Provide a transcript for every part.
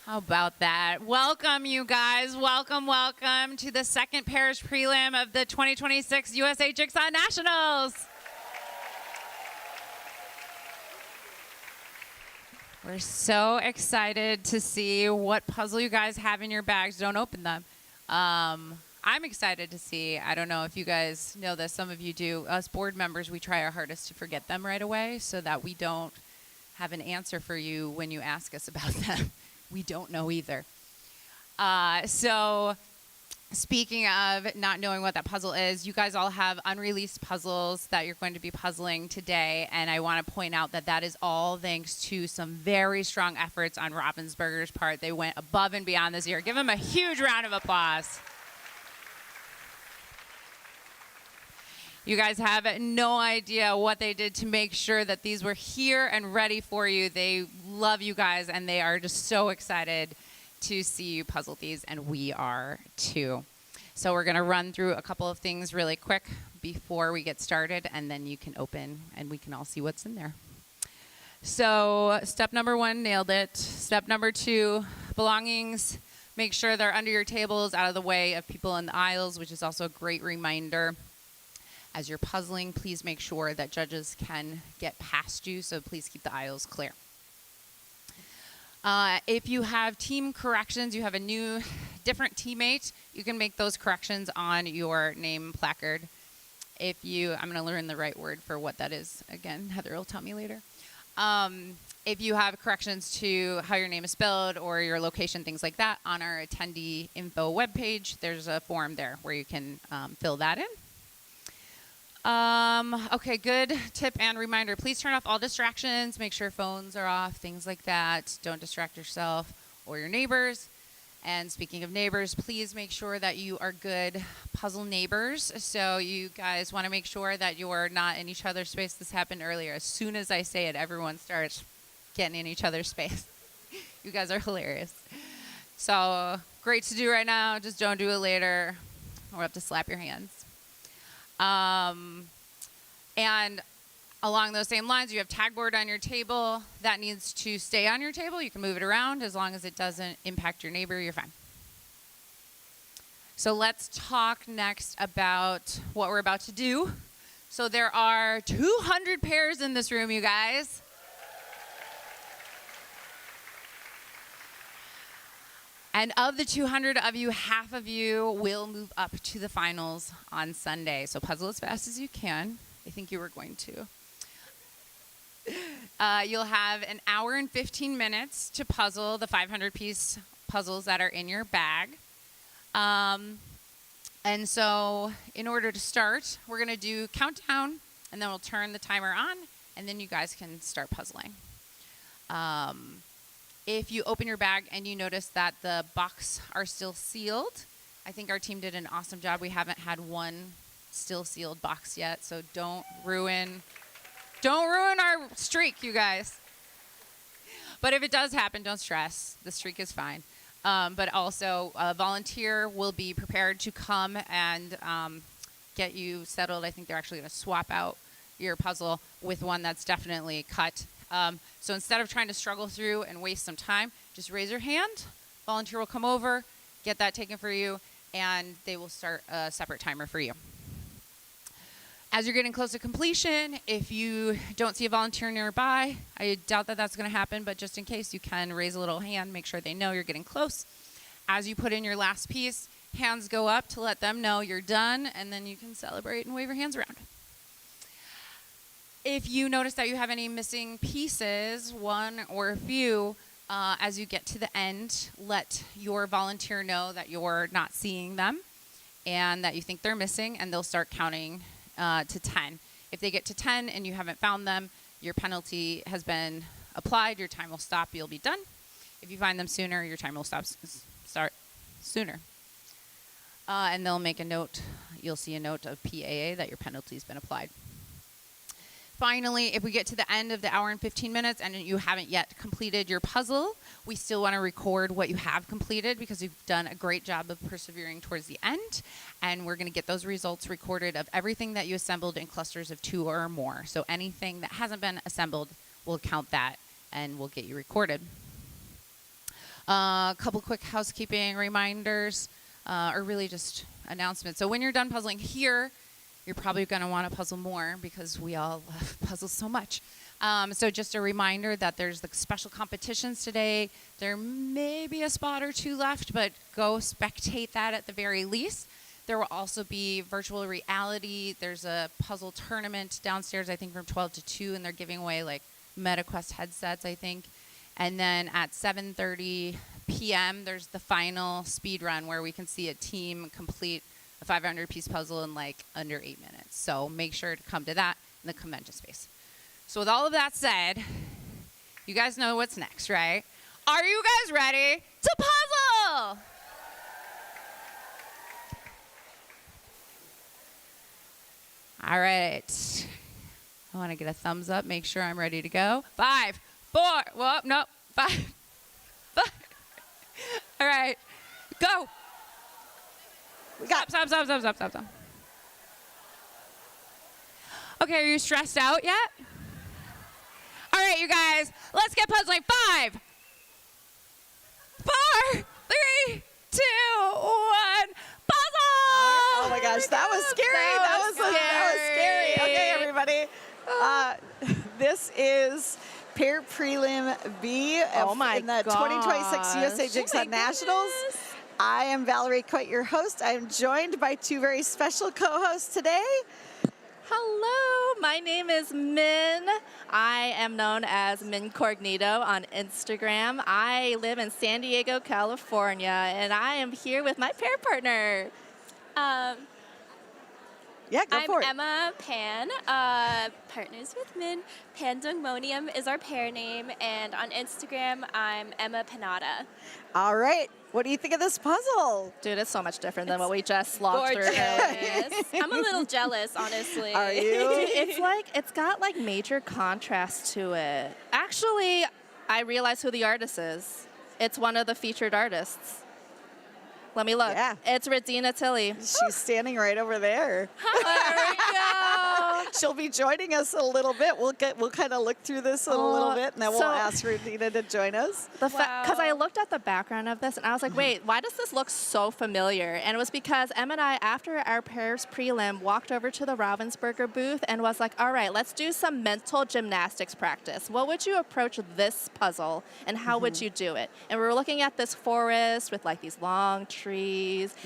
How about that? Welcome, you guys. Welcome, welcome to the second parish prelim of the 2026 USA Jigsaw Nationals. We're so excited to see what puzzle you guys have in your bags. Don't open them. I'm excited to see. I don't know if you guys know this. Some of you do. Us board members, we try our hardest to forget them right away so that we don't have an answer for you when you ask us about them. We don't know either. So speaking of not knowing what that puzzle is, you guys all have unreleased puzzles that you're going to be puzzling today. And I want to point out that that is all thanks to some very strong efforts on Ravensburger's part. They went above and beyond this year. Give them a huge round of applause. You guys have no idea what they did to make sure that these were here and ready for you. They love you guys, and they are just so excited to see you puzzle these, and we are too. So we're going to run through a couple of things really quick before we get started, and then you can open, and we can all see what's in there. So step number 1, nailed it. Step number 2, belongings. Make sure they're under your tables, out of the way of people in the aisles, which is also a great reminder. As you're puzzling, please make sure that judges can get past you, so please keep the aisles clear. If you have team corrections, you have a new, different teammate, you can make those corrections on your name placard. I'm going to learn the right word for what that is. Again, Heather will tell me later. If you have corrections to how your name is spelled or your location, things like that, on our attendee info webpage, there's a form there where you can fill that in. Okay, good tip and reminder. Please turn off all distractions. Make sure phones are off, things like that. Don't distract yourself or your neighbors. And speaking of neighbors, please make sure that you are good puzzle neighbors. So you guys want to make sure that you're not in each other's space. This happened earlier. As soon as I say it, everyone starts getting in each other's space. You guys are hilarious. So great to do right now. Just don't do it later. Or have to slap your hands. And along those same lines, you have tag board on your table. That needs to stay on your table. You can move it around as long as it doesn't impact your neighbor. You're fine. So let's talk next about what we're about to do. So there are 200 pairs in this room, you guys. And of the 200 of you, half of you will move up to the finals on Sunday. So puzzle as fast as you can. I think you were going to. You'll have an hour and 15 minutes to puzzle the 500-piece puzzles that are in your bag. And so in order to start, we're going to do countdown, and then we'll turn the timer on, and then you guys can start puzzling. If you open your bag and you notice that the box are still sealed, I think our team did an awesome job. We haven't had one still sealed box yet, so don't ruin our streak, you guys. But if it does happen, don't stress. The streak is fine. But also, a volunteer will be prepared to come and get you settled. I think they're actually going to swap out your puzzle with one that's definitely cut. So instead of trying to struggle through and waste some time, just raise your hand. Volunteer will come over, get that taken for you, and they will start a separate timer for you. As you're getting close to completion, if you don't see a volunteer nearby, I doubt that that's going to happen, but just in case, you can raise a little hand, make sure they know you're getting close. As you put in your last piece, hands go up to let them know you're done, and then you can celebrate and wave your hands around. If you notice that you have any missing pieces, one or a few, as you get to the end, let your volunteer know that you're not seeing them and that you think they're missing, and they'll start counting to 10. If they get to 10 and you haven't found them, your penalty has been applied, your time will stop, you'll be done. If you find them sooner, your time will start sooner. And they'll make a note, you'll see a note of PAA that your penalty's been applied. Finally, if we get to the end of the hour and 15 minutes and you haven't yet completed your puzzle, we still want to record what you have completed because you've done a great job of persevering towards the end. And we're going to get those results recorded of everything that you assembled in clusters of 2 or more. So anything that hasn't been assembled, we'll count that and we'll get you recorded. A couple quick housekeeping reminders, or really just announcements. So when you're done puzzling here, you're probably going to want to puzzle more because we all love puzzles so much. So just a reminder that there's the special competitions today. There may be a spot or two left, but go spectate that at the very least. There will also be virtual reality. There's a puzzle tournament downstairs, I think from 12 to 2, and they're giving away like MetaQuest headsets, I think. And then at 7:30 p.m., there's the final speed run where we can see a team complete a 500-piece puzzle in like under 8 minutes. So make sure to come to that in the convention space. So with all of that said, you guys know what's next, right? Are you guys ready to puzzle? All right. I want to get a thumbs up, make sure I'm ready to go. 5, 4, well, no, 5, 5. All right, go. We got Stop. Okay, are you stressed out yet? All right, you guys, let's get puzzling. 5, 4, 3, 2, 1. Puzzle! Oh my gosh, that was scary. That was scary. Okay, everybody. This is Pair Prelim B in the 2026 USA Jigsaw Nationals. I am Valerie Coit, your host. I'm joined by two very special co-hosts today. Hello, my name is Min. I am known as Min Cognito on Instagram. I live in San Diego, California, and I am here with my pair partner. Yeah, go for it. I'm Emma Pan, partners with Min. Pandemonium is our pair name, and on Instagram, I'm Emma Panada. All right. What do you think of this puzzle? Dude, it's so much different than what we just logged through. Gorgeous. I'm a little jealous, honestly. Are you? It's got like major contrast to it. Actually, I realize who the artist is. It's one of the featured artists. Let me look. Yeah. It's Radina Tilly. She's standing right over there. There we go. She'll be joining us in a little bit. We'll kind of look through this in a little bit, and then we'll ask Radina to join us. Because I looked at the background of this, and I was like, wait, why does this look so familiar? And it was because Em and I, after our pairs prelim, walked over to the Ravensburger booth and was like, all right, let's do some mental gymnastics practice. What would you approach this puzzle, and how would you do it? And we were looking at this forest with like these long trees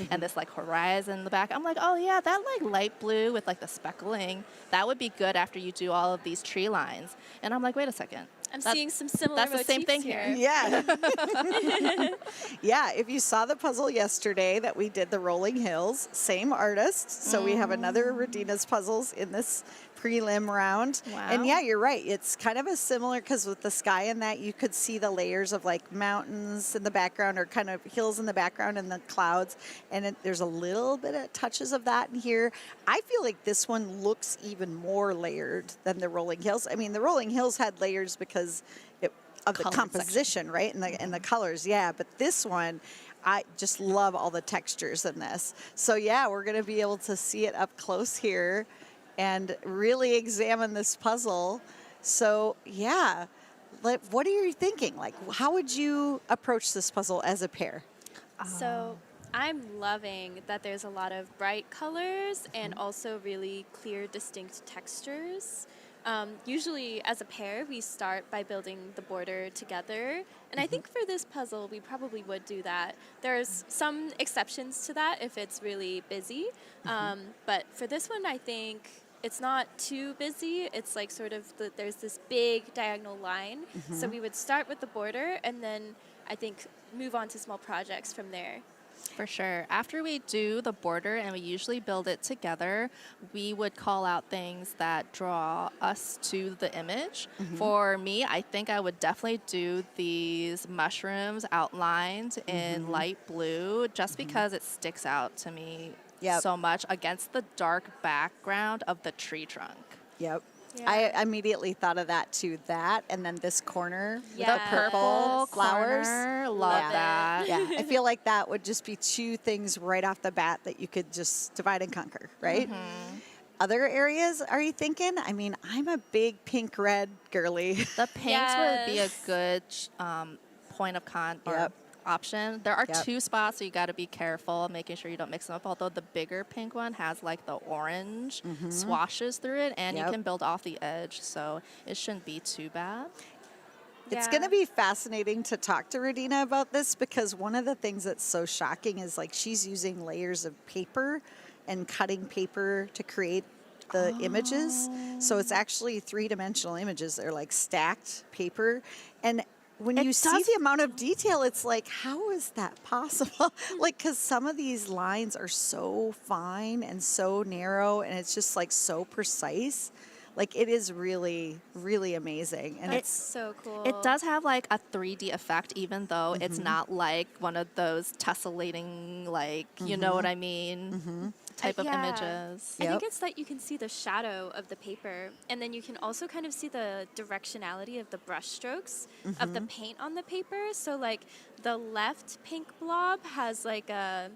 and this like horizon in the back. I'm like, oh yeah, that like light blue with like the speckling, that would be good after you do all of these tree lines. And I'm like, wait a second. I'm seeing some similar That's the same thing here. Yeah. Yeah, if you saw the puzzle yesterday that we did, the Rolling Hills, same artist. So we have another Radina's puzzles in this prelim round. Wow. And yeah, you're right. It's kind of a similar, because with the sky and that, you could see the layers of like mountains in the background, or kind of hills in the background, and the clouds. And there's a little bit of touches of that in here. I feel like this one looks even more layered than the Rolling Hills. I mean, the Rolling Hills had layers because of the composition, right? And the colors, yeah. But this one, I just love all the textures in this. So yeah, we're going to be able to see it up close here and really examine this puzzle. So yeah, what are you thinking? Like, how would you approach this puzzle as a pair? So I'm loving that there's a lot of bright colors and also really clear, distinct textures. Usually as a pair, we start by building the border together. And I think for this puzzle, we probably would do that. There's some exceptions to that if it's really busy. But for this one, I think it's not too busy. It's like sort of, there's this big diagonal line. So we would start with the border and then I think move on to small projects from there. For sure. After we do the border, and we usually build it together, we would call out things that draw us to the image. For me, I think I would definitely do these mushrooms outlined in light blue, just because it sticks out to me so much against the dark background of the tree trunk. Yep. Yeah. I immediately thought of that too. That, and then this corner with Yeah. the purple flowers. Corner, love Love that. Yeah, I feel like that would just be two things right off the bat that you could just divide and conquer, right? Other areas, are you thinking? I mean, I'm a big pink-red girly. The pinks would be a Yes. good point of contact. Yep. option. There are Yep. 2 spots, so you got to be careful, making sure you don't mix them up. Although the bigger pink one has like the orange swashes through it, and you Yep. can build off the edge, so it shouldn't be too bad. It's Yeah. going to be fascinating to talk to Radina about this because one of the things that's so shocking is like she's using layers of paper and cutting paper to create the images. So it's actually 3-dimensional images. They're like stacked paper. And when It you see does- the amount of detail, it's like, how is that possible? Like, because some of these lines are so fine and so narrow, and it's just like so precise. Like, it is really, really amazing. And That's so cool. It does have like a 3D effect, even though it's not like one of those tessellating, like, you know what I mean, type of Yeah. images. I think Yep. it's that you can see the shadow of the paper, and then you can also kind of see the directionality of the brush strokes of the paint on the paper. So, like, the left pink blob has like a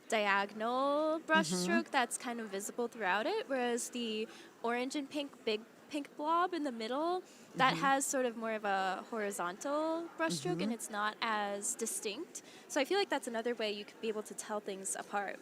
diagonal brush stroke that's kind of visible throughout it, whereas the orange and pink big pink blob in the middle that has sort of more of a horizontal brush stroke, and it's not as distinct. So I feel like that's another way you could be able to tell things apart.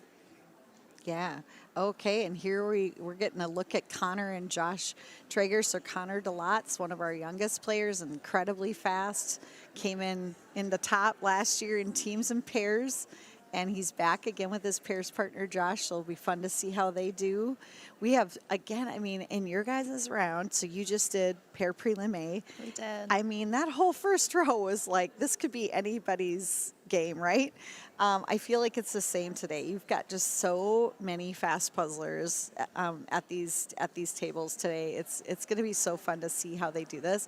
yeah. Okay, and here we're getting a look at Connor and Josh Traeger. So Connor DeLotte's one of our youngest players, incredibly fast. Came in the top last year in teams and pairs. And he's back again with his pairs partner, Josh. So it'll be fun to see how they do. We have, again, I mean, in your guys' round, so you just did pair prelim A. We did. I mean, that whole first row was like, this could be anybody's game, right? I feel like it's the same today. You've got just so many fast puzzlers at these tables today. It's going to be so fun to see how they do this.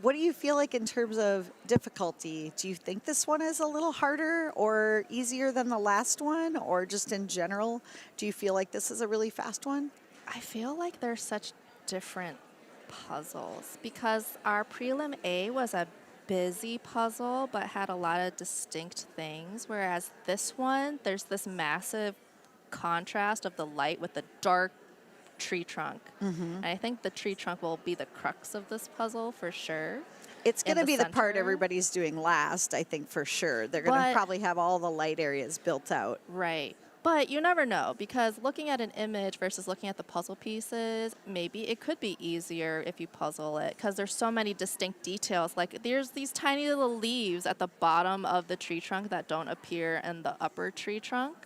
What do you feel like in terms of difficulty? Do you think this one is a little harder or easier than the last one, or just in general, do you feel like this is a really fast one? I feel like they're such different puzzles because our prelim A was a busy puzzle but had a lot of distinct things, whereas this one, there's this massive contrast of the light with the dark tree trunk. And I think the tree trunk will be the crux of this puzzle for sure. It's In going to the be the part center. everybody's doing last, I think, for sure. They're going to But- probably have all the light areas built out. Right. But you never know, because looking at an image versus looking at the puzzle pieces, maybe it could be easier if you puzzle it, because there's so many distinct details. Like there's these tiny little leaves at the bottom of the tree trunk that don't appear in the upper tree trunk.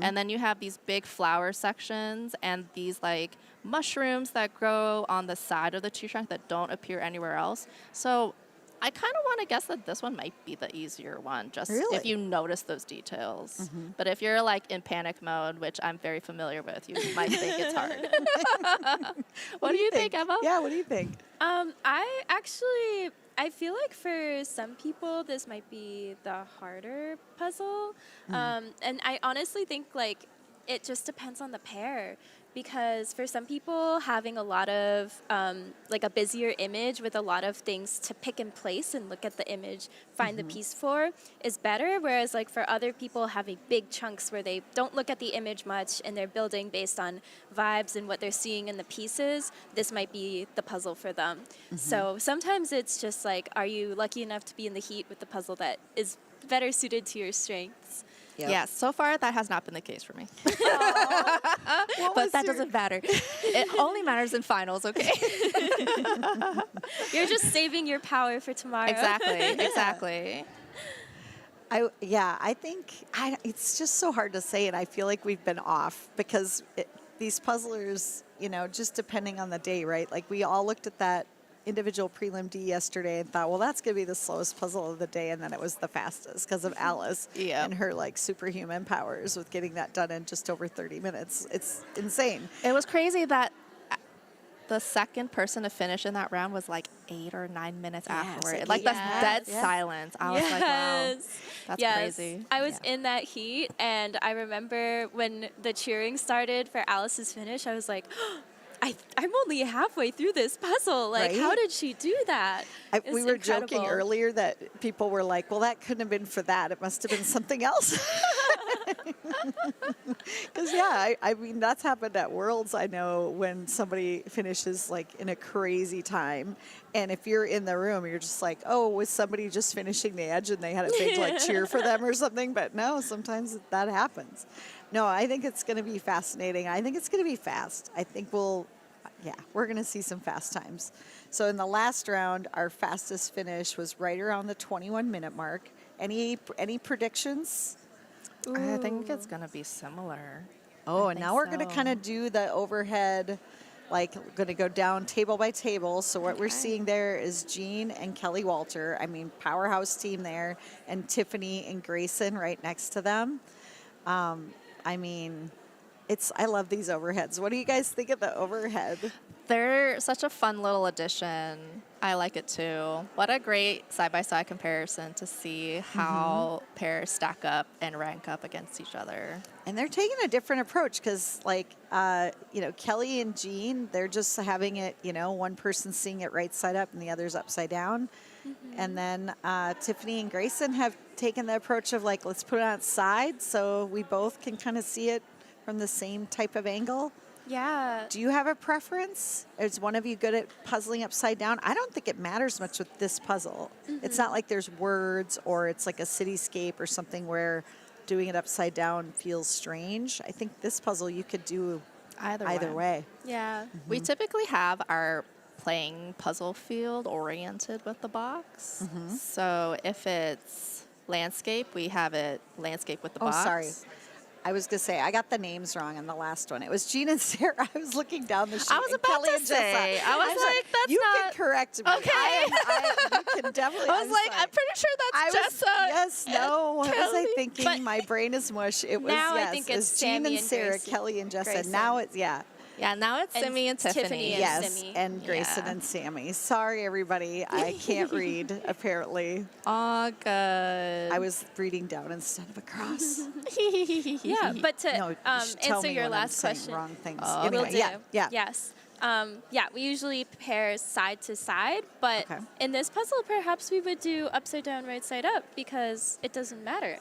And then you have these big flower sections and these like mushrooms that grow on the side of the tree trunk that don't appear anywhere else. So I kind of want to guess that this one might be the easier one, just Really? if you notice those details. But if you're like in panic mode, which I'm very familiar with, you might think it's hard. What do you think, Emma? Yeah, what do you think? I feel like for some people this might be the harder puzzle, and I honestly think like it just depends on the pair. Because for some people, having a lot of, like a busier image with a lot of things to pick and place and look at the image, find the piece for, is better. Whereas like for other people, having big chunks where they don't look at the image much and they're building based on vibes and what they're seeing in the pieces, this might be the puzzle for them. So sometimes it's just like, are you lucky enough to be in the heat with the puzzle that is better suited to your strengths? Yep. Yeah, so far that has not been the case for me. What But was that your- doesn't matter. It only matters in finals, okay? You're just saving your power for tomorrow. Exactly. I think it's just so hard to say, and I feel like we've been off because these puzzlers, you know, just depending on the day, right? Like we all looked at that individual prelim D yesterday and thought, well, that's going to be the slowest puzzle of the day, and then it was the fastest because of Alice Yeah. and her like superhuman powers with getting that done in just over 30 minutes. It's insane. It was crazy that the second person to finish in that round was like 8 or 9 minutes afterward. like Like the 8.5. dead Yeah. silence. I was like, wow, that's Yes. crazy. I was in that heat, and I remember when the cheering started for Alice's finish, I was like, I'm only halfway through this puzzle. Like, how Right? did she do that? It's We were joking incredible. earlier that people were like, well, that couldn't have been for that. It must have been something else. Because, yeah, I mean, that's happened at Worlds, I know, when somebody finishes, like, in a crazy time. And if you're in the room, you're just like, oh, was somebody just finishing the edge and they had a big, like, cheer for them or something? But no, sometimes that happens. No, I think it's going to be fascinating. I think it's going to be fast. I think we're going to see some fast times. So in the last round, our fastest finish was right around the 21-minute mark. Any predictions? I think it's going to be similar. Oh, I and think now we're going to so. kind of do the overhead, like going to go down table by table. So what we're Okay. seeing there is Jean and Kelly Walter. I mean, powerhouse team there, and Tiffany and Grayson right next to them. I mean, I love these overheads. What do you guys think of the overhead? They're such a fun little addition. I like it too. What a great side-by-side comparison to see how pairs stack up and rank up against each other. And they're taking a different approach because, like, Kelly and Jean, they're just having it, one person seeing it right side up and the other's upside down. And then Tiffany and Grayson have taken the approach of, like, let's put it on its side so we both can kind of see it from the same type of angle. Yeah. Do you have a preference? Is one of you good at puzzling upside down? I don't think it matters much with this puzzle. It's not like there's words or it's like a cityscape or something where doing it upside down feels strange. I think this puzzle you could do either way. Yeah. We typically have our playing puzzle field oriented with the box. So if it's landscape, we have it landscape with the box. Oh, sorry. I was going to say, I got the names wrong on the last one. It was Jean and Sarah. I was looking down the sheet. I was and about Kelly to and Jessa. say, I was I'm sorry. like, that's you not- can correct me. Okay. You can definitely. I was like, sorry. I'm pretty sure that's Jessa. Yes, no. What was I Kelly. thinking? But My brain is mush. It was, now I yes. think it it's was Jean Sammy and and Sarah, Grayson. Kelly and Jessa. Grayson. Now it's, Yeah, now it's And Simi and Tiffany. and yes, Simi. and Grayson Yeah. and Sammy. Sorry, everybody. I can't read, apparently. All good. I was reading down instead of across. Yeah, but to No, you should tell answer me your when I'm last saying question. wrong things. Oh, Anyway, Will do. yeah. Yes. We usually pair side to side, but Okay. in this puzzle, perhaps we would do upside down, right side up, because it doesn't matter.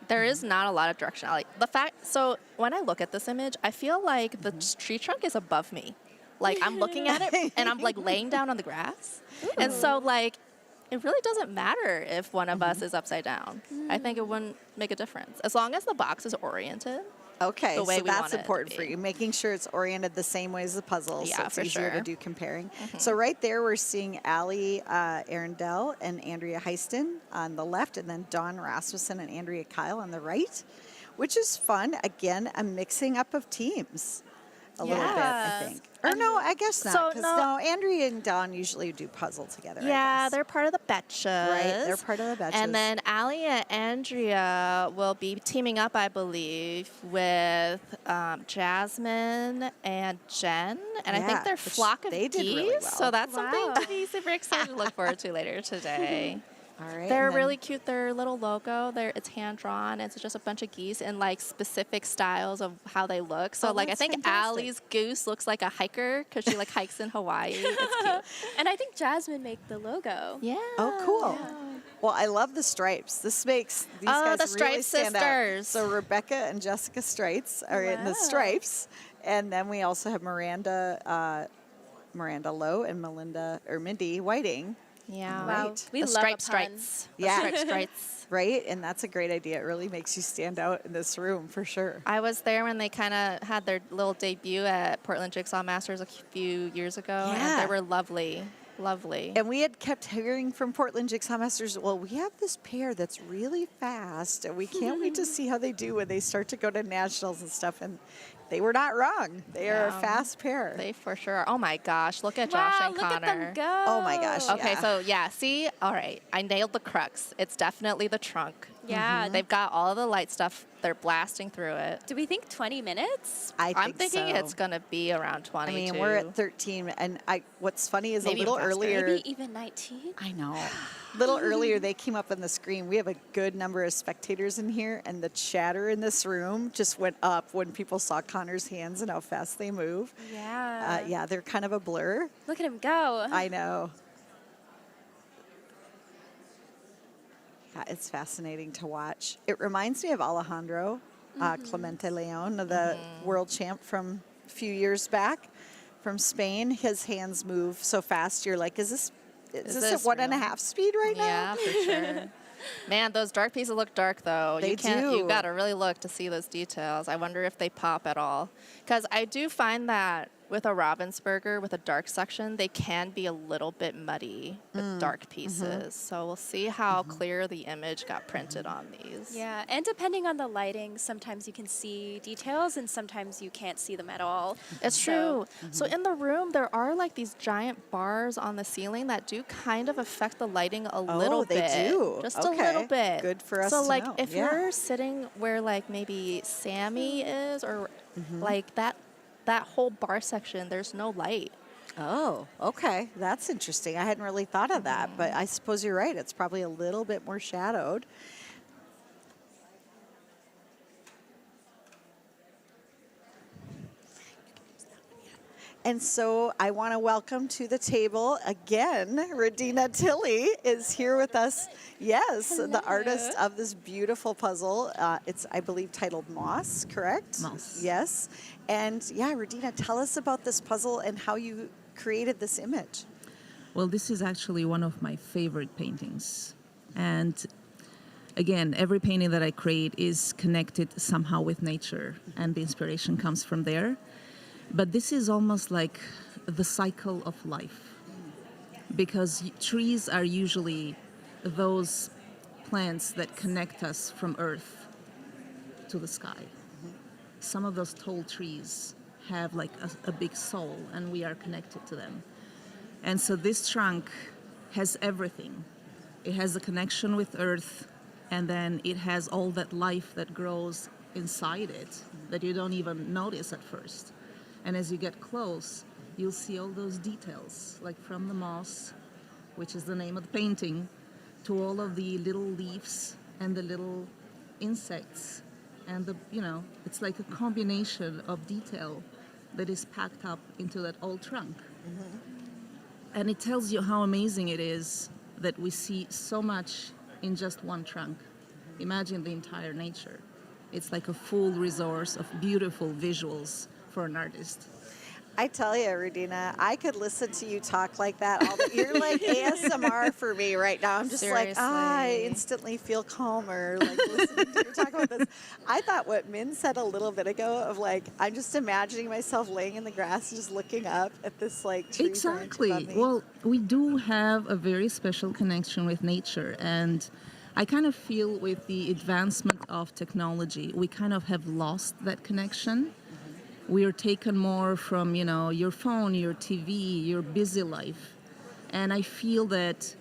There is not a lot of directionality. So when I look at this image, I feel like the tree trunk is above me. Like I'm looking at it and I'm like laying down on the grass. And so like it really doesn't matter if one of us is upside down. I think it wouldn't make a difference. As long as the box is oriented. Okay, the way so we that's want it to important for be. you, making sure it's oriented the same way as the puzzle, so Yeah, it's for easier to sure. do comparing. So right there, we're seeing Allie Arundel and Andrea Heiston on the left, and then Dawn Rasmussen and Andrea Kyle on the right, which is fun. Again, a mixing up of teams a little bit, I Yeah. think. Or no, I guess not, So, 'cause no- Andrea and Dawn usually do puzzle together, I Yeah, guess. they're part of the Betches. Right, they're part of the Betches. And then Allie and Andrea will be teaming up, I believe, with Jasmine and Jen. And I Yeah, think they're which Flock of they did Geese. really well. So that's something Wow. to be super excited to look forward to later today. All right, They're and then- really cute. Their little logo, it's hand drawn. It's just a bunch of geese in like specific styles of how they look. So Oh, like I that's think fantastic. Allie's goose looks like a hiker because she like hikes in Hawaii. It's cute. And I think Jasmine made the logo. Yeah. Oh, cool. Well, I love the stripes. This makes these Oh, guys the really Stripes stand out. sisters. So Rebecca and Jessica Stripes are in the Wow. stripes, and then we also have Miranda Lowe and Mindy Whiting. Yeah. Wow. Right. We the love a pun. stripes. Yeah. The stripes. Right, and that's a great idea. It really makes you stand out in this room for sure. I was there when they kind of had their little debut at Portland Jigsaw Masters a few years ago, Yeah. and they were lovely, lovely. And we had kept hearing from Portland Jigsaw Masters, well, we have this pair that's really fast, and we can't wait to see how they do when they start to go to nationals and stuff. And they were not wrong. They are a Yeah. fast pair. They for sure. Are. Oh my gosh! Look at Josh Wow, and look Connor. at them go. Oh my gosh. Okay, Yeah. so yeah, see, all right, I nailed the crux. It's definitely the trunk. Yeah. They've got all of the light stuff. They're blasting through it. Do we think 20 minutes? I'm thinking so. it's gonna be around 20. I mean, we're at 13, and what's funny is Maybe a little even faster. earlier. Maybe even 19? I know. A little earlier, they came up on the screen. We have a good number of spectators in here, and the chatter in this room just went up when people saw Connor's hands and how fast they move. Yeah. Yeah, they're kind of a blur. Look at him go. I know. Yeah, it's fascinating to watch. It reminds me of Alejandro Clemente Leon, the world champ from a few years back from Spain. His hands move so fast. You're like, is this at 1.5 speed right now? Yeah, for sure. Man, those dark pieces look dark, though. They do. You gotta really look to see those details. I wonder if they pop at all. Because I do find that with a Ravensburger, with a dark section, they can be a little bit muddy with dark pieces. So we'll see how clear the image got printed on these. Yeah, and depending on the lighting, sometimes you can see details and sometimes you can't see them at all. It's true. So in the room, there are like these giant bars on the ceiling that do kind of affect the lighting a little they bit. do. Just Okay. a little bit. Good for us So to like know. if Yeah. you're sitting where like maybe Sammy is or like that whole bar section, there's no light. Oh, okay. That's interesting. I hadn't really thought of that, but I suppose you're right. It's probably a little bit more shadowed. And so I want to welcome to the table again, Radina Tilley is here with us. Yes, the artist of this beautiful puzzle. It's, I believe, titled Moss, correct? Moss. Yes. And yeah, Radina, tell us about this puzzle and how you created this image. Well, this is actually one of my favorite paintings. And again, every painting that I create is connected somehow with nature, and the inspiration comes from there. But this is almost like the cycle of life, because trees are usually those plants that connect us from earth to the sky. Some of those tall trees have like a big soul, and we are connected to them. And so this trunk has everything. It has a connection with earth, and then it has all that life that grows inside it that you don't even notice at first. And as you get close, you'll see all those details, like from the moss, which is the name of the painting, to all of the little leaves and the little insects. And it's like a combination of detail that is packed up into that old trunk. And it tells you how amazing it is that we see so much in just one trunk. Imagine the entire nature. It's like a full resource of beautiful visuals for an artist. I tell you, Radina, I could listen to you talk like that all day. You're like ASMR for me right now. I'm just like, I Seriously. instantly feel calmer, like listening to you talk about this. I thought what Min said a little bit ago of like, I'm just imagining myself laying in the grass and just looking up at this like tree branch Exactly. above me. Well, we do have a very special connection with nature, and I kind of feel with the advancement of technology, we kind of have lost that connection. We are taken more from, your phone, your TV, your busy life. And I feel that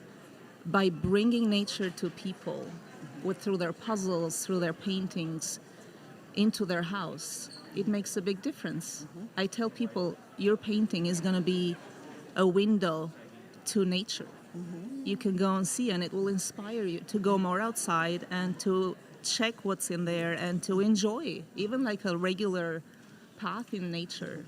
by bringing nature to people through their puzzles, through their paintings, into their house, it makes a big difference. I tell people, your painting is going to be a window to nature. You can go and see, and it will inspire you to go more outside and to check what's in there and to enjoy, even like a regular path in nature.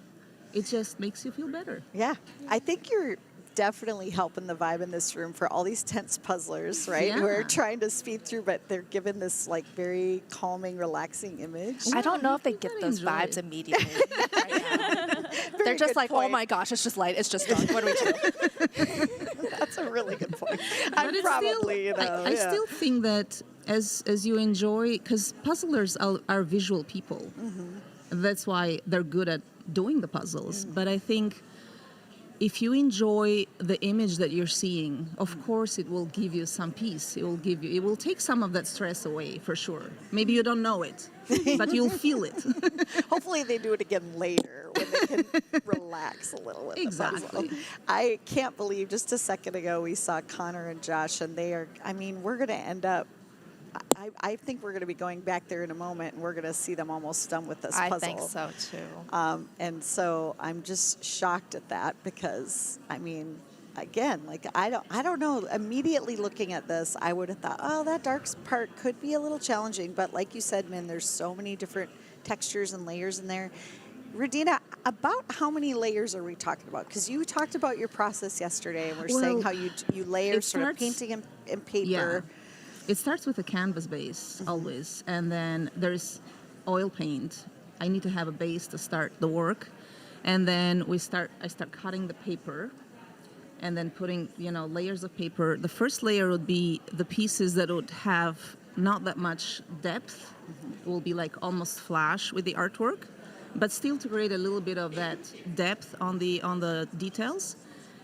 It just makes you feel better. Yeah, I think you're definitely helping the vibe in this room for all these tense puzzlers, right? Who are Yeah. trying to speed through, but they're given this like very calming, relaxing image. I don't know if they you get gotta those enjoy vibes it. immediately. Right now. They're Very just good like, oh point. my gosh, it's just light, it's just dark. What do we do? That's a really good point. I'm But it's probably, still, I still think that as you enjoy, because puzzlers are visual people. That's why they're good at doing the puzzles. But I think if you enjoy the image that you're seeing, of course it will give you some peace. It will take some of that stress away for sure. Maybe you don't know it, but you'll feel it. Hopefully they do it again later when they can relax a little with the Exactly. puzzle. I can't believe just a second ago we saw Connor and Josh, and we're going to end up, I think we're going to be going back there in a moment, and we're going to see them almost done with this puzzle. I think so too. And so I'm just shocked at that because, again, like I don't know. Immediately looking at this, I would have thought, oh, that dark part could be a little challenging. But like you said, Min, there's so many different textures and layers in there. Radina, about how many layers are we talking about? Because you talked about your process yesterday, and we're saying how you layer it sort of starts- painting and paper. Yeah. It starts with a canvas base always, and then there's oil paint. I need to have a base to start the work. And then I start cutting the paper and then putting, layers of paper. The first layer would be the pieces that would have not that much depth. It will be like almost flash with the artwork, but still to create a little bit of that depth on the details.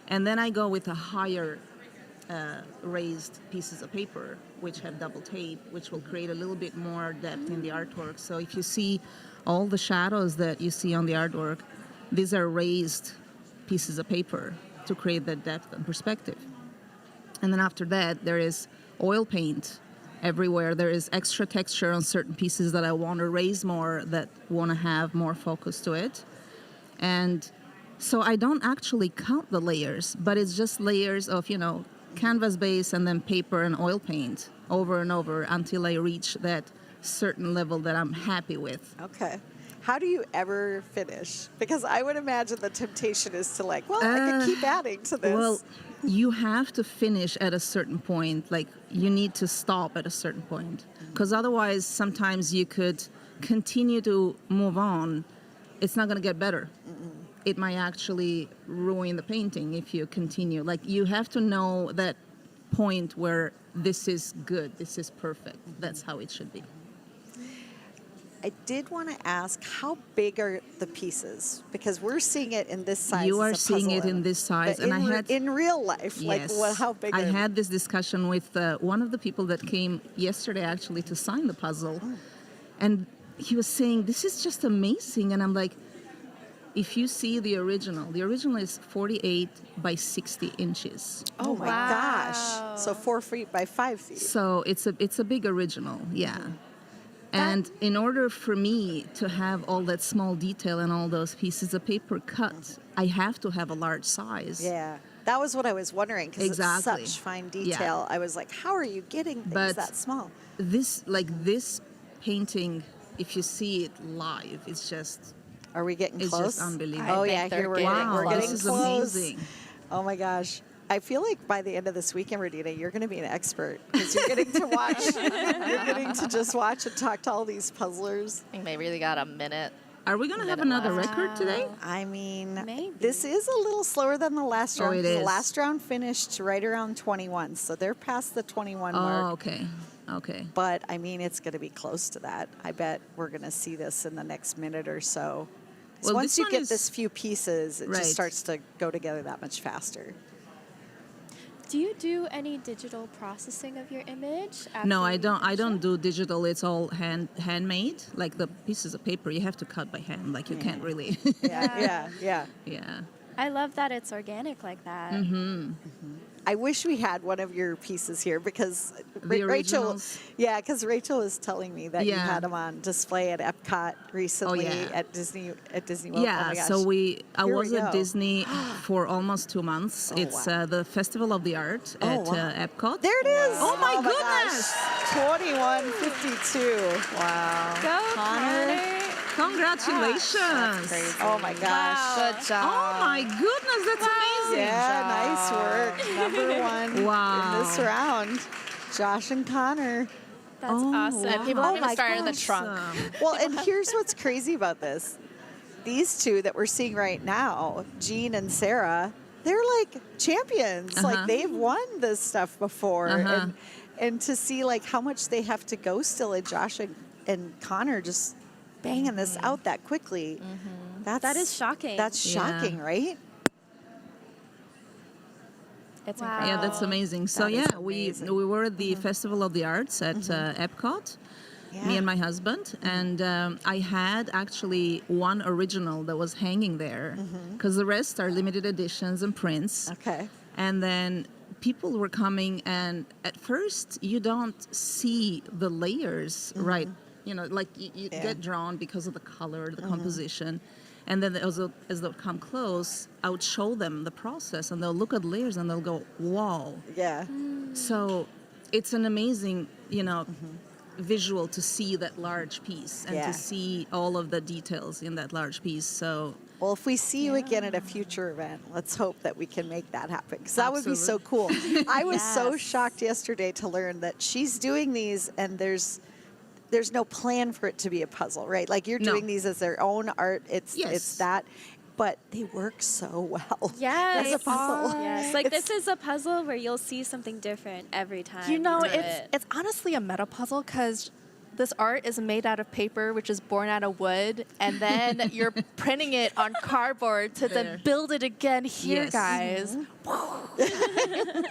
And then I go with a higher raised pieces of paper, which have double tape, which will create a little bit more depth in the artwork. So if you see all the shadows that you see on the artwork, these are raised pieces of paper to create that depth and perspective. And then after that, there is oil paint everywhere. There is extra texture on certain pieces that I want to raise more, that want to have more focus to it. And so I don't actually count the layers, but it's just layers of, canvas base and then paper and oil paint over and over until I reach that certain level that I'm happy with. Okay. How do you ever finish? Because I would imagine the temptation is to I could keep adding to this. Well, you have to finish at a certain point. Like, you need to stop at a certain point. Because otherwise, sometimes you could continue to move on. It's not going to get better. It might actually ruin the painting if you continue. Like, you have to know that point where this is good, this is perfect. That's how it should be. I did want to ask, how big are the pieces? Because we're seeing it in this size. You are as a seeing puzzle it in this size, but and in real life, yes, how big? I had this discussion with one of the people that came yesterday actually to sign the puzzle, and he was saying, "This is just amazing," and I'm like, if you see the original is 48 by 60 inches. Oh my gosh! So 4 feet by 5 feet. So it's a big original, yeah. And in order for me to have all that small detail and all those pieces of paper cut, I have to have a large size. Yeah, that was what I was wondering, because Exactly. it's such fine detail. I was like, how are you getting things that small? This painting, if you see it live, it's just... Are we getting It's close? just unbelievable. Oh I yeah, think here they're we're getting getting this is close. amazing. Oh my gosh. I feel like by the end of this weekend, Radina, you're going to be an expert, because you're getting to watch. You're getting to just watch and talk to all these puzzlers. I think they really got a minute. Are we going to have another record today? I mean, Maybe. this is a little slower than the last round. it 'Cause is. The last round finished right around 21, so they're past the 21 mark. Oh, okay. But I mean, it's going to be close to that. I bet we're going to see this in the next minute or so. So Well, once this you one get is- this few pieces, it Right. just starts to go together that much faster. Do you do any digital processing of your image? No, after I you don't. I finish don't it? do digital. It's all handmade. Like the pieces of paper, you have to cut by hand. Like you can't really. Yeah. Yeah. I love that it's organic like that. I wish we had one of your pieces here, because The Rachel. originals? Yeah, because Rachel was telling me that you Yeah. had them on display at Epcot recently yeah. at Disney World. Yeah. Oh my gosh. So I Here was we at go. Disney for almost 2 months. Oh, It's wow. the Festival of the Art at wow. Epcot. There it is. Oh my gosh. goodness. 2152. Wow. Go, Connor. Connor! Congratulations. Crazy. Oh my gosh. Good job. Oh my goodness, that's amazing. Yeah, nice work. Number one Wow. in this round. Josh and Connor. That's Oh, awesome. And people Oh are going my to start in the gosh. trunk. Well, and here's what's crazy about this. These two that we're seeing right now, Jean and Sarah, they're like champions. Like they've won this stuff before. And to see like how much they have to go still, and Josh and Connor just banging this out that quickly. That is shocking. That's Yeah. shocking, right? It's Wow. incredible. Yeah, that's amazing. So That is yeah, we amazing. were at the Festival of the Arts at Epcot, me and my husband, and I had actually one original that was hanging there, because the rest are limited editions and prints. Okay. And then people were coming, and at first you don't see the layers, right? You know, like you get drawn because of the color, the composition. And then as they'll come close, I would show them the process, and they'll look at the layers and they'll go, wow. Yeah. So it's an amazing, visual to see that large piece and Yeah. to see all of the details in that large piece. So Well, if we see you again at a future event, let's hope that we can make that happen, because that would be so cool. I was so Yes. shocked yesterday to learn that she's doing these, and there's there's no plan for it to be a puzzle, right? Like you're No. doing these as their own art. It's Yes. that, but they work so well. Yes. As a puzzle. Yes. Like It's- this is a puzzle where you'll see something different every time. You know, do it. it's honestly a meta puzzle because this art is made out of paper, which is born out of wood, and then you're printing it on cardboard to There. then build it again here, Yes. guys.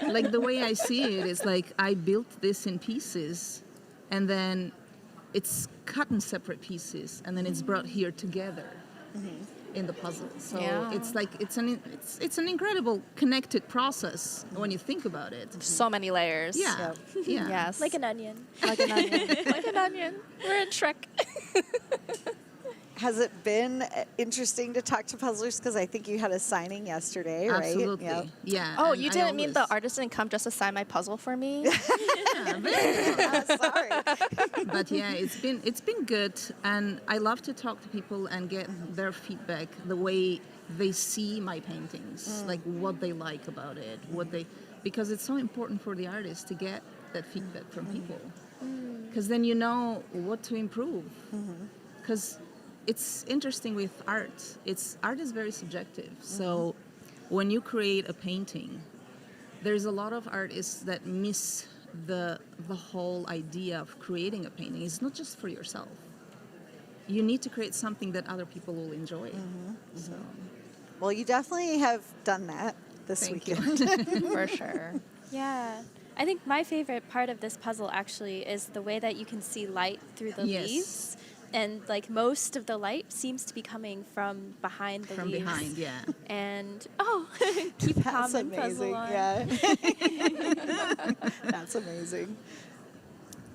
Like the way I see it is like I built this in pieces, and then it's cut in separate pieces, and then it's brought here together in the puzzle. So Yeah. it's like it's an incredible connected process when you think about it. So many layers. Yeah, yeah. Yes. Like an onion. Like an onion. Like an onion. We're in Shrek. Has it been interesting to talk to puzzlers? Because I think you had a signing yesterday, right? Absolutely. Yeah. Yeah. Oh, and you I didn't mean the always- artist didn't come just to sign my puzzle for me? Yeah, very well. Sorry. But yeah, it's been good, and I love to talk to people and get their feedback, the way they see my paintings, like what they like about it, because it's so important for the artist to get that feedback from people, because then you know what to improve. Because it's interesting with art. Art is very subjective. So when you create a painting, there's a lot of artists that miss the whole idea of creating a painting. It's not just for yourself. You need to create something that other people will enjoy. So Well, you definitely have done that this thank you. weekend. For sure. Yeah. I think my favorite part of this puzzle actually is the way that you can see light through the Yes. leaves. And like most of the light seems to be coming from behind the From leaves. behind, yeah. And keep That's calm and puzzle amazing. on. Yeah. That's amazing.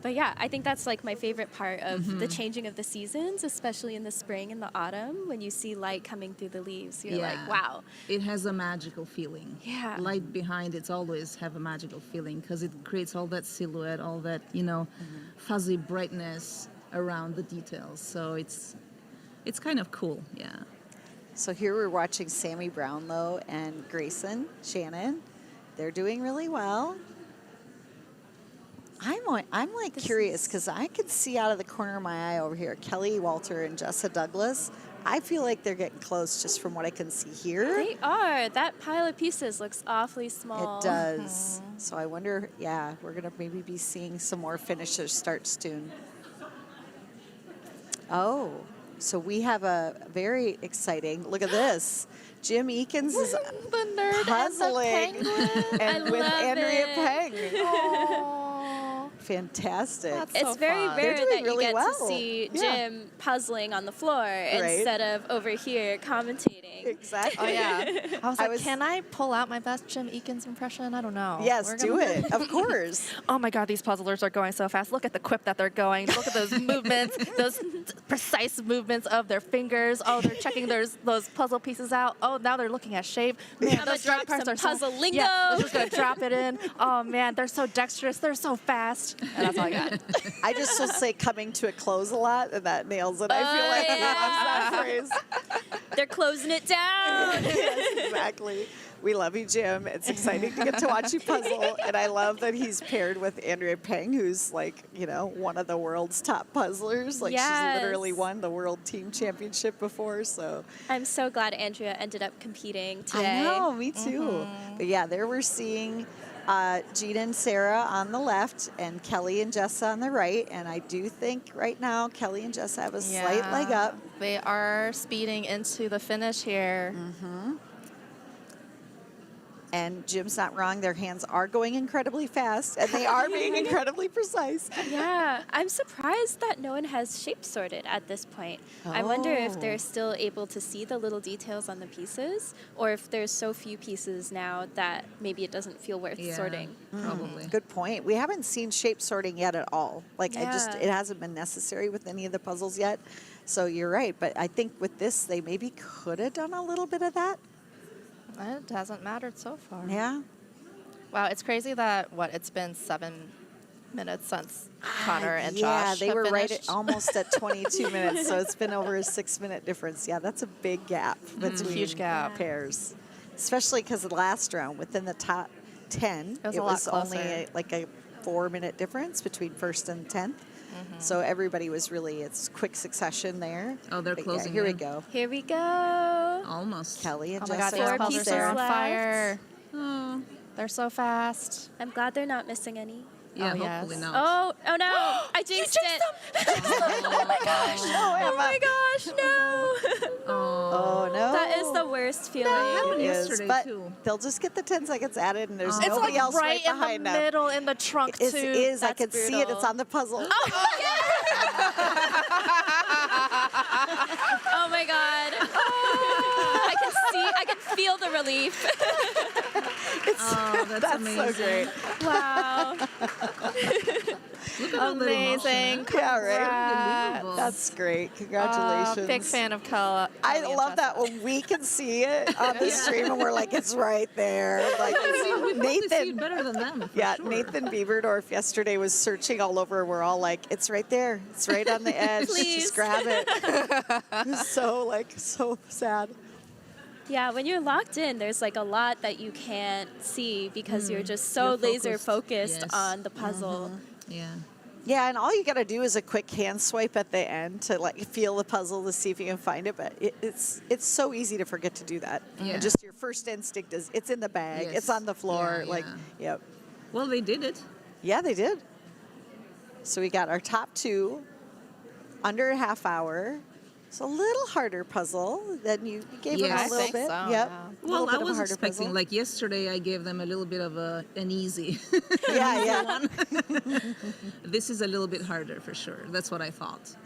But yeah, I think that's like my favorite part of the changing of the seasons, especially in the spring and the autumn when you see light coming through the leaves. You're like, Yeah. wow. It has a magical feeling. Yeah. Light behind it's always have a magical feeling because it creates all that silhouette, all that, fuzzy brightness around the details. So it's kind of cool, yeah. So here we're watching Sammy Brownlow and Grayson Shannon. They're doing really well. I'm like curious because I can see out of the corner of my eye over here Kelly Walter and Jessa Douglas. I feel like they're getting close just from what I can see here. They are. That pile of pieces looks awfully small. It does. So I wonder, yeah, we're going to maybe be seeing some more finishers start soon. Oh, so we have a very exciting, look at this. Jim Eakins is The nerd puzzling and the penguin. and I with love Andrea it. Peng. Aw. Fantastic. That's It's so very fun. They're rare doing that you really get well. to see Yeah. Jim puzzling on the floor instead of over here commentating. Exactly. Oh, yeah. I was I like, was- can I pull out my best Jim Eakins impression? I don't know. Yes, We're do gonna- it. Of course. Oh my God, these puzzlers are going so fast. Look at the quip that they're going. Look at those movements, those precise movements of their fingers. Oh, they're checking those puzzle pieces out. Oh, now they're looking at shape. Man, I'ma those drop parts some are so- puzzle lingo. Yeah, I'm just gonna drop it in. Oh man, they're so dexterous. They're so fast. And that's all I got. I just will say coming to a close a lot, and that nails it. I feel Oh, like he yeah. loves that phrase. They're closing it down. Yes, exactly. We love you, Jim. It's exciting to get to watch you puzzle, and I love that he's paired with Andrea Peng, who's like, one of the world's top puzzlers. Like she's literally Yes. won the world team championship before. So I'm so glad Andrea ended up competing today. I know, me too. But yeah, there we're seeing Gina and Sarah on the left, and Kelly and Jessa on the right. And I do think right now Kelly and Jessa have a slight leg up. They are speeding into the finish here. And Jim's not wrong. Their hands are going incredibly fast, and they are being incredibly precise. Yeah, I'm surprised that no one has shape sorted at this point. I wonder if Oh. they're still able to see the little details on the pieces, or if there's so few pieces now that maybe it doesn't feel worth Yeah, sorting. probably. Good point. We haven't seen shape sorting yet at all. Like Yeah. it hasn't been necessary with any of the puzzles yet. So you're right. But I think with this, they maybe could have done a little bit of that. It hasn't mattered so far. Yeah. Wow, it's crazy that it's been 7 minutes since Connor and yeah, Josh they have were right finished. at, almost at 22 minutes. So it's been over a 6-minute difference. Yeah, that's a big gap between Huge gap. pairs, especially because the last round within the top 10, It was a lot only closer. like a 4-minute difference between first and 10th. So everybody was really, it's quick succession there. Oh, they're But closing here we in. go. Here we go. Almost. Kelly and Oh my God, Jessica. these puzzles pieces are on left. fire. Oh, They're so fast. I'm glad they're not missing any. yeah, Oh, hopefully yes. not. Oh no! I jinxed it. Oh my gosh. No, Oh my gosh, no! Oh, no. That is the worst feeling. happened It is, yesterday, but too. they'll just get the 10 seconds added, and there's It's nobody like else right in the behind them. middle in the trunk It too. is. I That's can see it. brutal. It's on the puzzle. Oh my god! I can feel the relief. Oh, that's amazing. so great. Wow. Look at all the emotion, Amazing. huh? Yeah, right. Congrats. Unbelievable. That's great. Congratulations. Big fan of Kelly. I and love that Jessica. when we can see it on the stream and we're like, it's right there. Like We probably see it Nathan, better than them. For yeah, sure. Nathan Beaverdorf yesterday was searching all over. We're all like, it's right there. It's right on the edge. Please. Just grab it. It was so sad. Yeah, when you're locked in, there's like a lot that you can't see because you're just so You're laser focused. focused Yes. on the puzzle. Yeah. Yeah, and all you got to do is a quick hand swipe at the end to like feel the puzzle to see if you can find it. But it's so easy to forget to do that. Yeah. And just your first instinct is it's in the bag, Yes. it's on the floor. Yeah, like, yeah. yep. Well, they did it. Yeah, they did. So we got our top two under a half hour. It's a little harder puzzle than you gave them Yes. a I little think bit. so, Yep. yeah. A Well, little I bit of a was harder expecting, puzzle. like yesterday, I gave them a little bit of an easy. yeah. This is a little bit harder for sure. That's what I thought.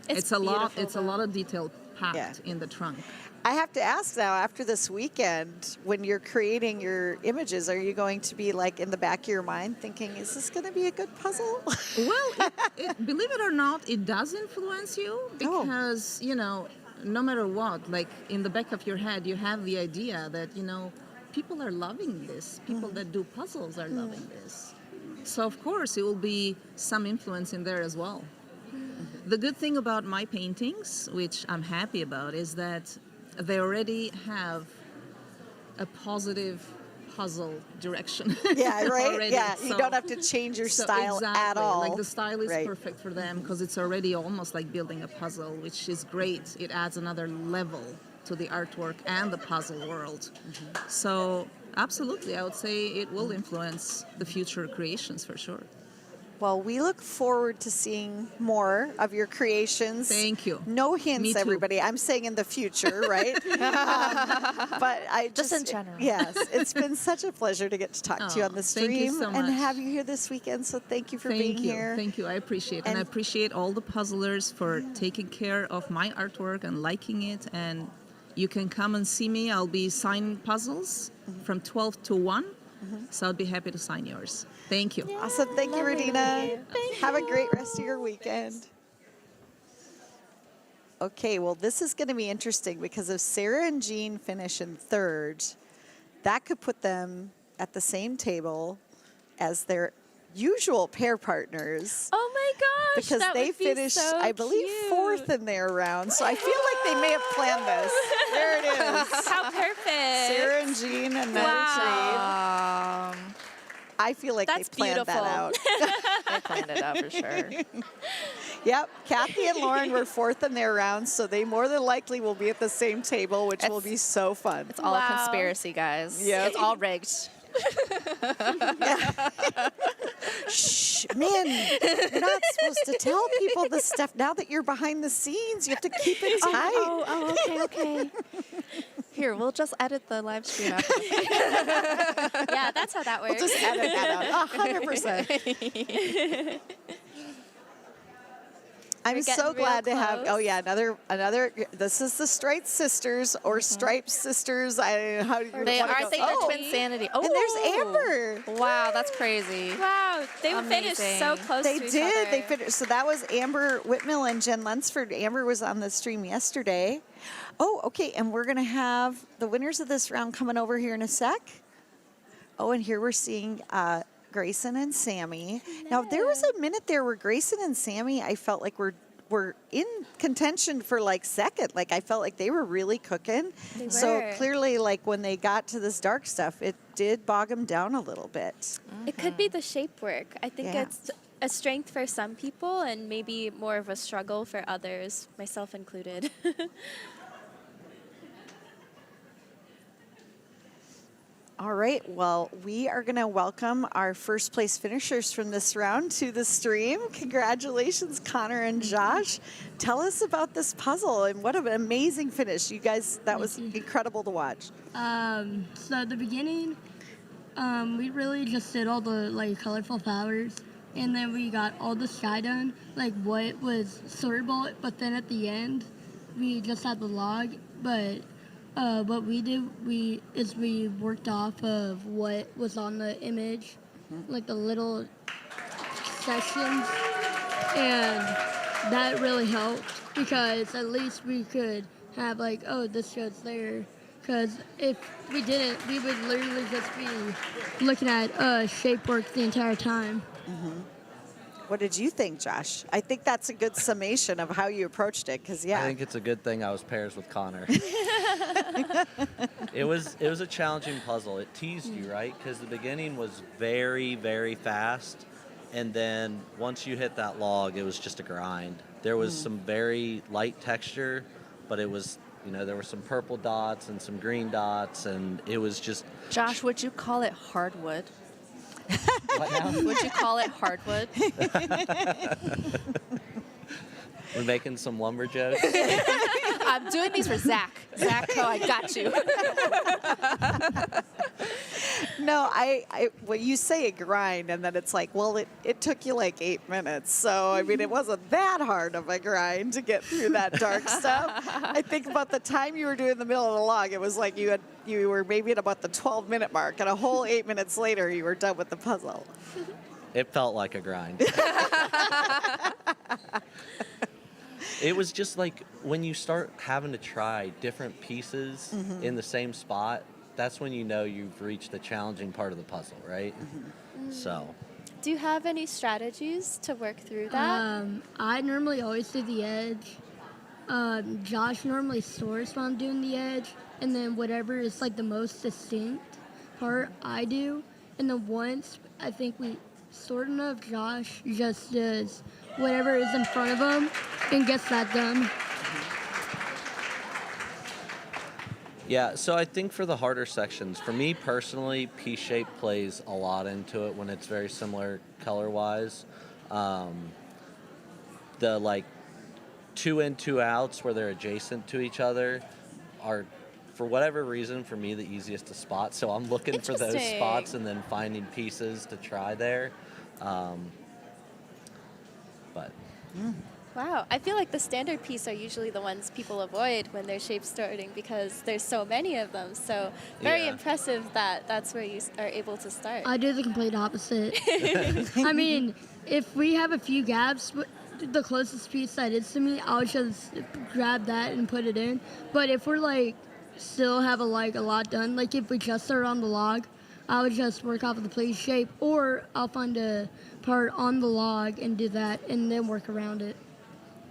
It's a lot. beautiful, It's a though. lot of detail packed Yeah. in the trunk. I have to ask now, after this weekend, when you're creating your images, are you going to be like in the back of your mind thinking, is this going to be a good puzzle? Well, believe it or not, it does influence you Oh. because, no matter what, like in the back of your head, you have the idea that, people are loving this. People that do puzzles are loving this. So, of course, it will be some influence in there as well. The good thing about my paintings, which I'm happy about, is that they already have a positive puzzle direction. Yeah, right? already. Yeah, you So- don't have to change your so style exactly, at all. Like the style is Right. perfect for them because it's already almost like building a puzzle, which is great. It adds another level to the artwork and the puzzle world. So absolutely, I would say it will influence the future creations for sure. Well, we look forward to seeing more of your creations. Thank you. No hints, Me too. everybody. I'm saying in the future, right? But I Just in general. Yes, it's been such a pleasure to get to talk to you on the thank you stream so and much. have you here this weekend. So thank you for being Thank you. here. Thank you. I appreciate it. And I And- appreciate all the puzzlers for taking care of my artwork and liking it. And you can come and see me. I'll be signing puzzles from 12 to 1. So I'd be happy to sign yours. Thank you. Awesome. Thank you, Radina. Have a great rest of your weekend. Okay, well, this is going to be interesting because if Sarah and Jean finish in third, that could put them at the same table as their usual pair partners. Oh my gosh! Because that they would be finished, so I believe, cute. fourth in their round. So I feel like they may have planned this. There it is. How perfect! Sarah and Jean and then Wow. Jade. I feel like That's they planned beautiful. that out. I planned it out for sure. Yep, Kathy and Lauren were fourth in their round, so they more than likely will be at the same table, which will be so fun. It's all a Wow. conspiracy, guys. Yep. It's all rigged. Shh, man, you're not supposed to tell people this stuff. Now that you're behind the scenes, you have to keep it tight. Oh, okay. Here, we'll just edit the live stream after. Yeah, that's how that works. We'll just edit that out, 100%. I'm We're getting so glad to real have. close. Oh yeah, another. This is the Stripes sisters or Stripes sisters. How do you They wanna are. I go? think they're Oh, twin sanity. Oh, and there's Amber. Wow, that's crazy. Wow, they finished so Amazing. close They to each did. other. They finished. So that was Amber Whitmill and Jen Lunsford. Amber was on the stream yesterday. Oh, okay. And we're going to have the winners of this round coming over here in a sec. Oh, and here we're seeing Grayson and Sammy. Now, there was a minute there where Grayson and Sammy, I felt like were in contention for like second. Like I felt like they were really cooking. They So were. clearly, like when they got to this dark stuff, it did bog them down a little bit. It could be the shape work. I think Yeah. it's a strength for some people and maybe more of a struggle for others, myself included. All right, well, we are going to welcome our first place finishers from this round to the stream. Congratulations, Connor and Josh. Tell us about this puzzle and what an amazing finish. You guys, that was incredible to watch. So at the beginning, we really just did all the like colorful flowers, and then we got all the sky done, like what was sortable, but then at the end, we just had the log, but what we did, we worked off of what was on the image, like the little sections, and that really helped because at least we could have like, oh, this goes there. Because if we didn't, we would literally just be looking at shape work the entire time. What did you think, Josh? I think that's a good summation of how you approached it, because, yeah. I think it's a good thing I was pairs with Connor. It was a challenging puzzle. It teased you, right? Because the beginning was very, very fast, and then once you hit that log, it was just a grind. There was some very light texture, but it was, there were some purple dots and some green dots, and it was just... Josh, would you call it hardwood? What now? Would you call it hardwood? We're making some lumber jokes. I'm doing these for Zach. Zach, I got you. No, well, you say a grind, and then it's like, well, it took you like 8 minutes. So, I mean, it wasn't that hard of a grind to get through that dark stuff. I think about the time you were doing the middle of the log, it was like you were maybe at about the 12-minute mark, and a whole 8 minutes later, you were done with the puzzle. It felt like a grind. It was just like when you start having to try different pieces in the same spot, that's when you know you've reached the challenging part of the puzzle, right? So. Do you have any strategies to work through that? I normally always do the edge. Josh normally sorts when I'm doing the edge, and then whatever is like the most distinct part, I do. And then once I think we sort enough, Josh just does whatever is in front of him and gets that done. Yeah, so I think for the harder sections, for me personally, piece shape plays a lot into it when it's very similar color-wise. The like 2 in, 2 outs where they're adjacent to each other are, for whatever reason, for me the easiest to spot. So I'm looking for those spots and then finding pieces to try there. But. Wow, I feel like the standard piece are usually the ones people avoid when they're shape starting because there's so many of them. So very impressive that that's where you are able to start. I do the complete opposite. I mean, if we have a few gaps, the closest piece that is to me, I'll just grab that and put it in. But if we're like still have a lot done, like if we just start on the log, I would just work off of the piece shape, or I'll find a part on the log and do that and then work around it.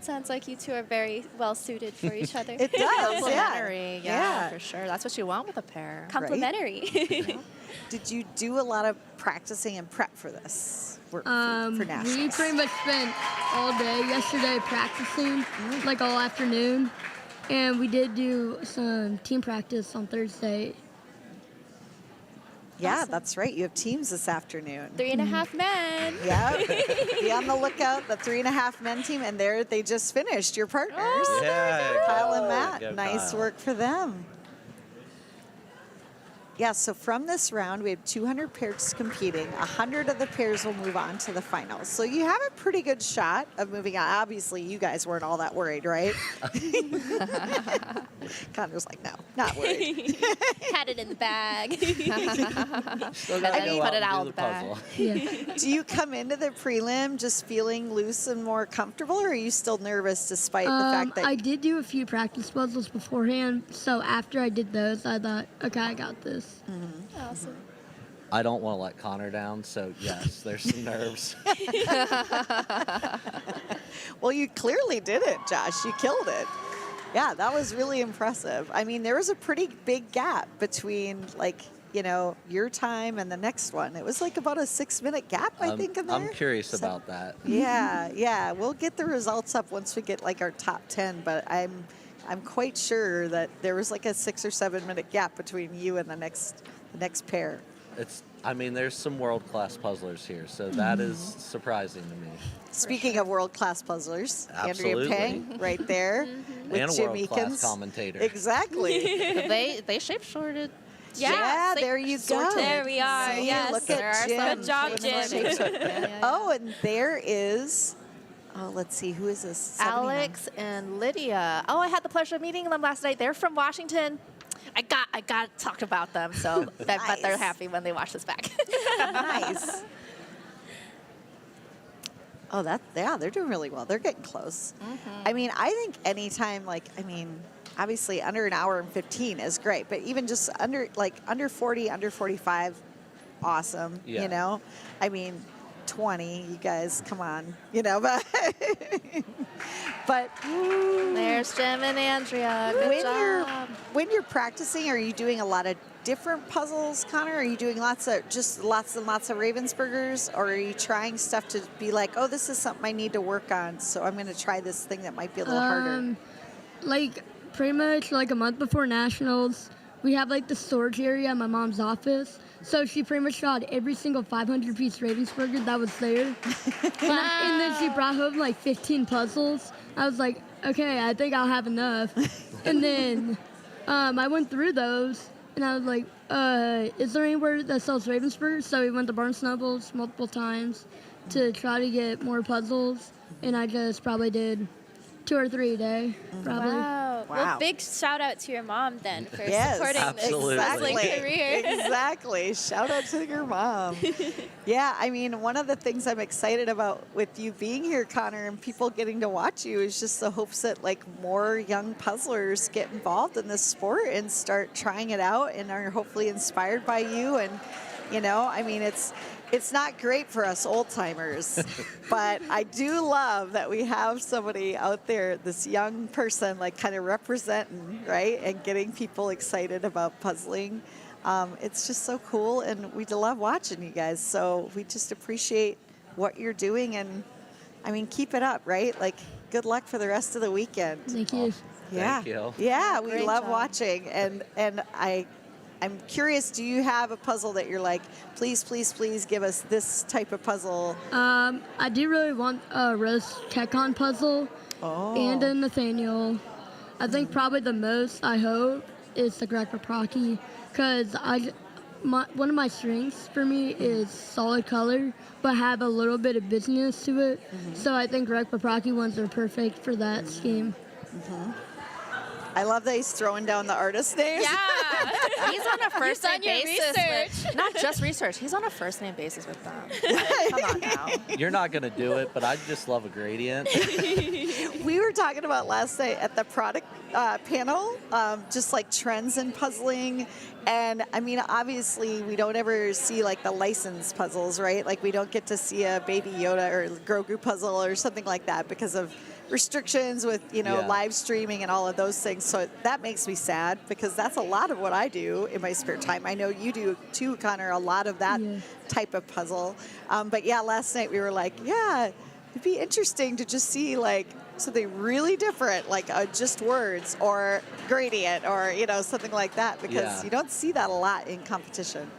Sounds like you two are very well suited for each other. It does, Complementary, yeah, for sure. That's what you want with a pair. Complementary. Did you do a lot of practicing and prep for this? For nationals? We pretty much spent all day yesterday practicing, like all afternoon. And we did do some team practice on Thursday. Yeah, Awesome. that's right. You have teams this afternoon. 3.5 men. Yeah. Be on the lookout, the 3.5 men team, and they just finished, your partners. Oh, Yeah, Kyle and go Matt. Nice Kyle. work for them. Yeah, so from this round, we have 200 pairs competing. 100 of the pairs will move on to the finals. So you have a pretty good shot of moving on. Obviously, you guys weren't all that worried, right? Connor's like, no, not worried. Had it in the bag. Still gotta go put out it and out do of the bag. puzzle. Yeah. Do you come into the prelim just feeling loose and more comfortable, or are you still nervous despite the fact that... I did do a few practice puzzles beforehand, so after I did those, I thought, okay, I got this. Awesome. I don't want to let Connor down, so yes, there's some nerves. Well, you clearly did it, Josh. You killed it. Yeah, that was really impressive. I mean, there was a pretty big gap between like, you know, your time and the next one. It was like about a 6-minute gap, I think, in there. I'm curious about that. Yeah. We'll get the results up once we get like our top 10, but I'm quite sure that there was like a 6 or 7 minute gap between you and the next pair. I mean, there's some world-class puzzlers here, so that is surprising to me. Speaking of world-class puzzlers, Absolutely. Andrea Pang right there with And a Jim world-class Eakins. commentator. Exactly. They shape sorted. Yeah, there you go. There we are. See, Yes. look There at are Jim. some Good job, doing the Jim. shape sort. Oh, and there is, let's see, who is this? 79. Alex and Lydia. Oh, I had the pleasure of meeting them last night. They're from Washington. I got to talk about them, so but they're Nice. happy when they watch this back. Nice. Oh, they're doing really well. They're getting close. I mean, I think anytime, obviously under an hour and 15 is great, but even just under 40, under 45, awesome. Yeah. You know, I mean, 20, you guys, come on, you know, but There's Jim and Andrea. Good job. when you're practicing, are you doing a lot of different puzzles, Connor? Are you doing lots and lots of Ravensburgers, or are you trying stuff to be like, oh, this is something I need to work on, so I'm going to try this thing that might be a little harder? Like pretty much like a month before nationals, we have like the storage area at my mom's office. So she pretty much shot every single 500-piece Ravensburger that was there. And then she brought home like 15 puzzles. I was like, okay, I think I'll have enough. And then I went through those, and I was like, is there anywhere that sells Ravensburgers? So we went to Barnes & Nobles multiple times to try to get more puzzles, and I just probably did 2 or 3 a day, probably. Wow. Wow. Well, big shout out to your mom then for Yes, supporting absolutely. this wrestling career. Exactly. Shout out to your mom. Yeah, I mean, one of the things I'm excited about with you being here, Connor, and people getting to watch you is just the hopes that like more young puzzlers get involved in this sport and start trying it out and are hopefully inspired by you. And, you know, I mean, it's not great for us old timers, but I do love that we have somebody out there, this young person, like kind of representing, right, and getting people excited about puzzling. It's just so cool, and we love watching you guys. So we just appreciate what you're doing, and I mean, keep it up, right? Like, good luck for the rest of the weekend. Thank you. Yeah, Thank you. yeah, we Great love job. watching, and I'm curious, do you have a puzzle that you're like, please, please, please give us this type of puzzle? I do really want a Rose Tech-On puzzle and a Nathaniel. I think probably the most, I hope, is the Greg Paprocki, because one of my strengths for me is solid color, but have a little bit of business to it. So I think Greg Paprocki ones are perfect for that scheme. I love that he's throwing down the artist names. Yeah, he's on a first name done your basis. research. Not just research. He's on a first name basis with them. Come on now. You're not going to do it, but I just love a gradient. We were talking about last night at the product panel, just like trends in puzzling. And I mean, obviously, we don't ever see like the licensed puzzles, right? Like we don't get to see a Baby Yoda or Grogu puzzle or something like that because of restrictions with, you know, Yeah. live streaming and all of those things. So that makes me sad because that's a lot of what I do in my spare time. I know you do too, Connor, a lot of that type of puzzle. But yeah, last night we were like, yeah, it'd be interesting to just see like something really different, like just words or gradient or, you know, something like that, because Yeah. you don't see that a lot in competition.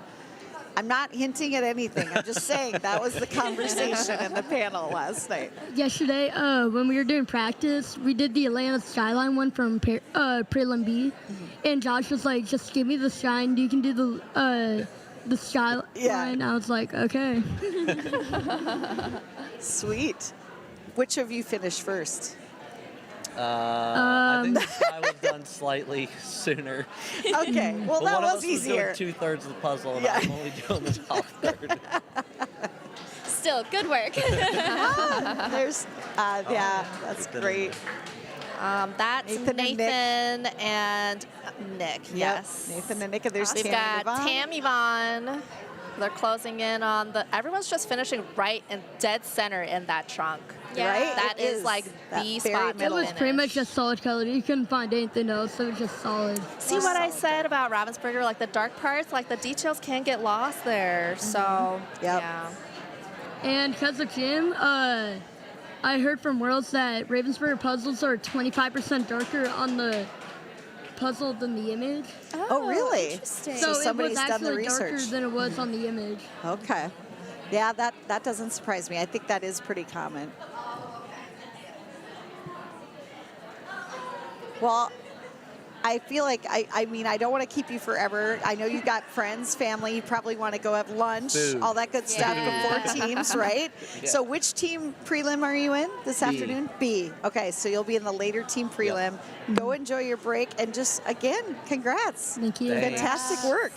I'm not hinting at anything. I'm just saying that was the conversation in the panel last night. Yesterday, when we were doing practice, we did the Atlanta Skyline one from Prelim B, and Josh was like, "Just give me the shine. You can do the skyline." Yeah. I was like, "Okay." Sweet. Which of you finished first? I think this guy was done slightly sooner. Okay, well, But that one of was us easier. was doing 2/3 of the puzzle, and Yeah. I'm only doing the top third. Still, good work. There's, yeah, that's Nathan and great. That's Nathan and Nick. Nathan and Nick. Yep. Yes. Nathan and Nick, and there's We've Tammy got Yvonne. Tam Yvonne. They're closing in on everyone's just finishing right and dead center in that trunk. Yeah. right? That It is like that the very spot to It middle. was pretty much just solid color. You couldn't find anything else. It was just solid. See what I said about Ravensburger, like the dark parts, like the details can get lost there. So, Yep. yeah. And because of Jim, I heard from Worlds that Ravensburger puzzles are 25% darker on the puzzle than the image. Oh, really? Interesting. So it somebody's was done the actually darker research. than it was on the image. Okay. Yeah, that doesn't surprise me. I think that is pretty common. Well, I feel like, I mean, I don't want to keep you forever. I know you got friends, family. You probably want to go have lunch, Food. all that good stuff before teams, right? Yeah. So which team prelim are you in this afternoon? B. Okay, so you'll be in the later team prelim. Go enjoy your break and just, again, congrats. Thank you. Thanks. Fantastic work.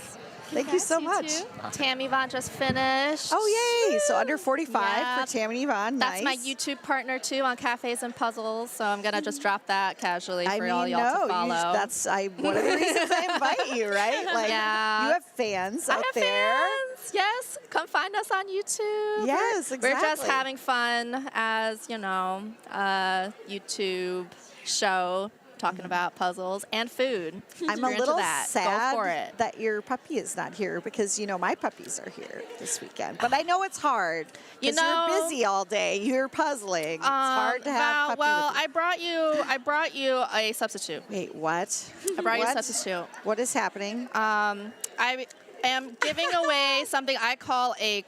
Thank you so Congrats, you much. too. Tammy Yvonne just finished. Oh, yay. So under 45 Yeah. for Tammy and Yvonne. That's nice. my YouTube partner too on Cafes and Puzzles, so I'm gonna just drop that casually for all y'all no, to follow. that's one of the reasons I invite you, right? Like, Yeah. you have fans I out have there. fans. Yes, come find us on YouTube. Yes, We're just exactly. having fun as a YouTube show talking about puzzles and food. I'm If a you're into little that, sad Go for it. that your puppy is not here because, my puppies are here this weekend. But I know it's hard You because know- you're busy all day. You're puzzling. It's hard to have Val, puppy well, with you. I brought you a substitute. Wait, what? I brought you a What? substitute. What is happening? I am giving away something I call a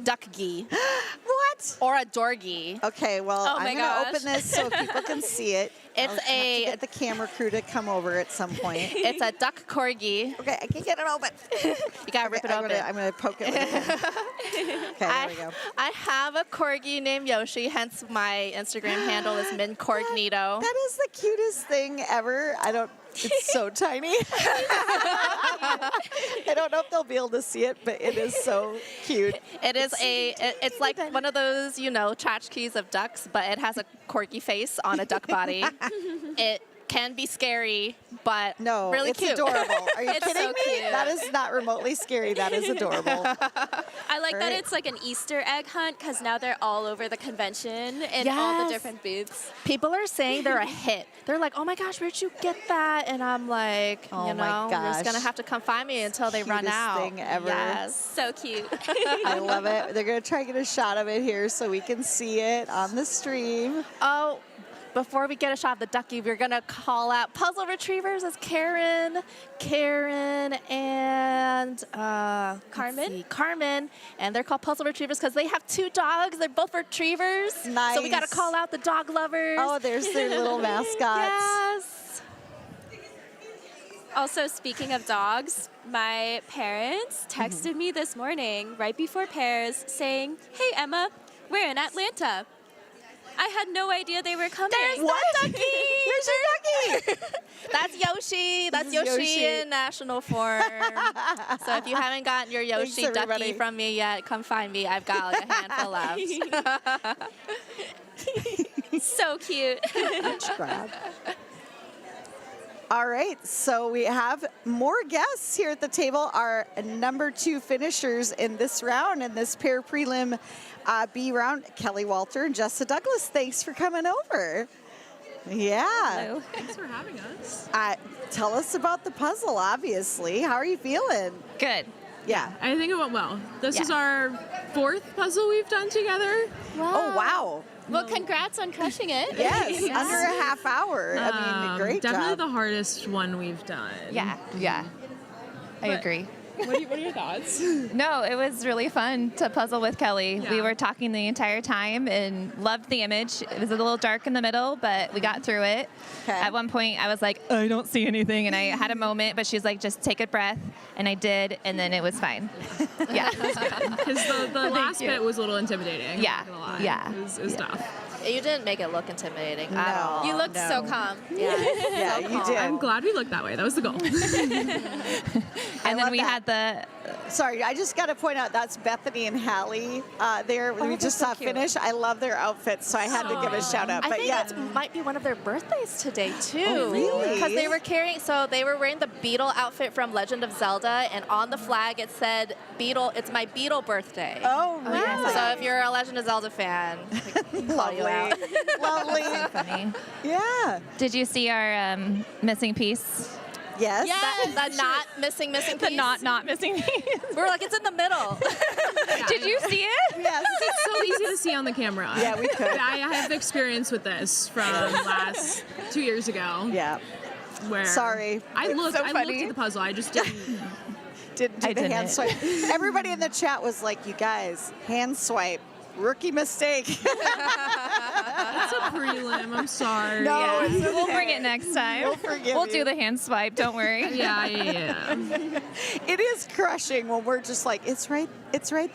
duckgy What? or a dorgy. Okay, well, Oh my I'm going to gosh. open this so people can see it. It's I'll have to a- get the camera crew to come over at some point. It's a duck corgi. Okay, I can get it open. You gotta rip it I'm open. gonna poke it with a pen. Okay, there we go. I have a corgi named Yoshi, hence my Instagram handle is mincorgnito. That is the cutest thing ever. It's so tiny. I don't know if they'll be able to see it, but it is so cute. It's like one of those, tchotchkes of ducks, but it has a corgi face on a duck body. It can be scary, but No, really it's cute. adorable. Are you It's kidding so me? cute. That is not remotely scary. That is adorable. I like that Right. it's like an Easter egg hunt because now they're all over the convention in all Yes. the different booths. People are saying they're a hit. They're like, oh my gosh, where'd you get that? And I'm like, Oh my you're just gosh. gonna have to come find me until they run Cutest out. thing ever. Yes. So cute. I love it. They're going to try to get a shot of it here so we can see it on the stream. Oh, before we get a shot of the ducky, we're gonna call out puzzle retrievers as Karen, and Carmen? Carmen, and they're called puzzle retrievers because they have two dogs. They're both retrievers. So we gotta Nice. call out the dog lovers. Oh, there's their little mascots. Yes. Also, speaking of dogs, my parents texted me this morning right before pairs saying, "Hey Emma, we're in Atlanta." I had no idea they were coming. There's What? the ducky. There's your ducky. That's Yoshi. That's This is Yoshi, Yoshi. in national form. So if you haven't gotten your Thanks, Yoshi ducky everybody. from me yet, come find me. I've got like a handful left. So cute. Grab. All right, so we have more guests here at the table. Our number 2 finishers in this round, in this pair prelim B round, Kelly Walter and Jessa Douglas. Thanks for coming over. Yeah. Thanks for having us. Tell us about the puzzle, obviously. How are you feeling? Good. Yeah. I think it went well. This Yeah. is our 4th puzzle we've done together. Oh, wow. Well, congrats on crushing it. Yes, under a half hour. I mean, great Definitely job. the hardest one we've done. Yeah. I But- agree. What are your thoughts? No, it was really fun to puzzle with Kelly. We Yeah. were talking the entire time and loved the image. It was a little dark in the middle, but we got through it. Okay. At one point, I was like, I don't see anything, and I had a moment, but she was like, just take a breath, and I did, and then it was fine. Yeah. Because the last you. bit was a little intimidating. I'm Yeah. not gonna lie. Yeah. It was tough. You didn't make it look intimidating at No. all. You looked so calm. Yeah. Yeah, you did. I'm glad we looked that way. That was the goal. And then love we that. had Sorry, I just got to point out that's Bethany and Hallie. There, we they're just so saw cute. finish. I love their outfits, so I had to give a shout out. I But think yeah, it might be one of their birthdays today too. Oh, really? Because they were wearing the Beetle outfit from Legend of Zelda, and on the flag it said Beetle. It's my Beetle birthday. oh, really? So if you're a Legend of Zelda fan, we call you out. Lovely. Funny. Yeah. Did you see our missing piece? Yes. That not missing piece. The not missing piece. We're like, it's in the middle. Did you see it? Yes. It's so easy to see on the camera. Yeah, we could. I have experience with this from last 2 years ago. Yeah. Where Sorry. I looked so at funny. the puzzle. I just didn't. Didn't do I the hand didn't. swipe. Everybody in the chat was like, "You guys, hand swipe, rookie mistake." It's a prelim. I'm sorry. No, Yeah. it's We'll okay. bring it next time. We'll forgive We'll you. do the hand swipe. Don't worry. Yeah. It is crushing when we're just like, it's right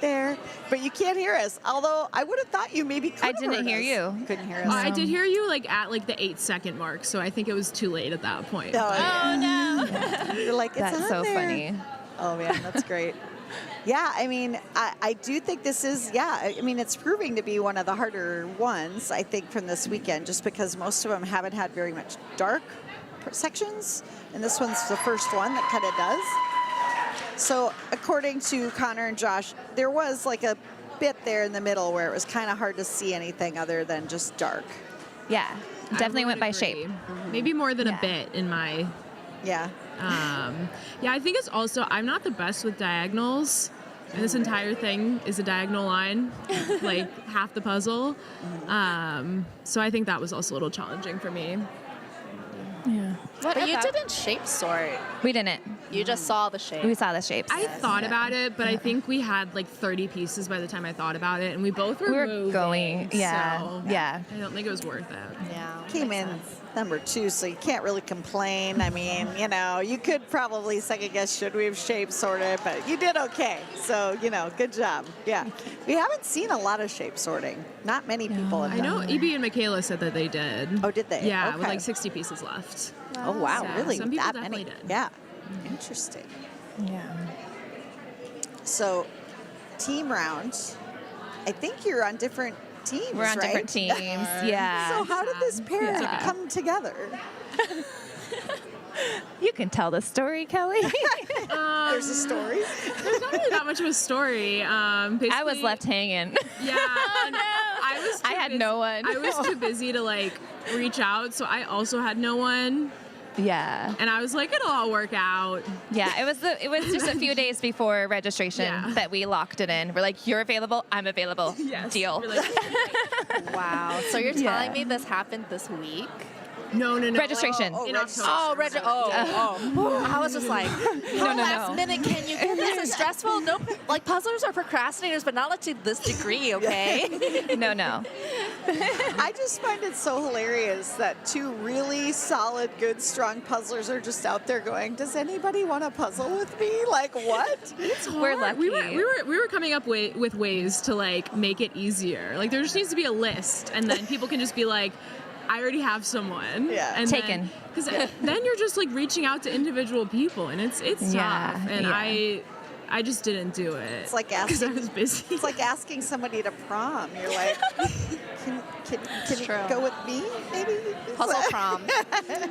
there, but you can't hear us. Although I would have thought you maybe could. I didn't hear you. Couldn't hear us. I did hear you like at like the 8-second mark, so I think it was too late at that point. No, Oh no. you're like, it's That's on so there. funny. Oh man, that's great. Yeah, I mean, I do think this is, I mean, it's proving to be one of the harder ones, I think, from this weekend, just because most of them haven't had very much dark sections, and this one's the first one that kind of does. So according to Connor and Josh, there was like a bit there in the middle where it was kind of hard to see anything other than just dark. Yeah. I Definitely would went by agree. shape. Maybe more than Yeah. a bit in my. Yeah. Yeah, I think it's also I'm not the best with diagonals. And this entire thing is a diagonal line, like half the puzzle. So I think that was also a little challenging for me. Yeah. But you didn't shape sort. We didn't. You just saw the shape. We saw the shapes. I thought about it, but I think we had like 30 pieces by the time I thought about it, and we both were We were moving, going. Yeah. so Yeah. I don't think it was worth it. Yeah. Came in number 2, so you can't really complain. I mean, you know, you could probably second guess, should we have shape sorted, but you did okay. So, you know, good job. Yeah. We haven't seen a lot of shape sorting. Not many people have I done know it. EB and Michaela said that they did. Oh, did they? Yeah, with Okay. like 60 pieces left. Oh, wow, So really? some people That many? definitely did. Yeah. Interesting. Yeah. So, team round. I think you're on different teams, We're on right? different teams. Yeah. So how did this pair Yeah. come together? You can tell the story, Kelly. There's a story. There's not really that much of a story. I was Basically- left hanging. Yeah. I was. I too had busy- no one. I was too busy to like reach out, so I also had no one. Yeah. And I was like, it'll all work out. Yeah, it was just a few days before registration Yeah. that we locked it in. We're like, you're available, I'm available. Yes. Deal. We're like, Wow. So you're Yeah. telling me this happened this week? no. Registration. In October. I was just like, how no, last no. minute can you get this? It's stressful. No, like puzzlers are procrastinators, but not like to this degree, okay? No. I just find it so hilarious that 2 really solid, good, strong puzzlers are just out there going, does anybody want to puzzle with me? Like, what? We're lucky. We were coming up with ways to like make it easier. Like there just needs to be a list, and then people can just be like, I already have someone. Yeah. And Taken. Because then you're just like reaching out to individual people, and it's Yeah, tough. And yeah. I just didn't do it. It's like because I asking, was busy. it's like asking somebody to prom. You're like, can you true. go with me, maybe? Puzzle prom.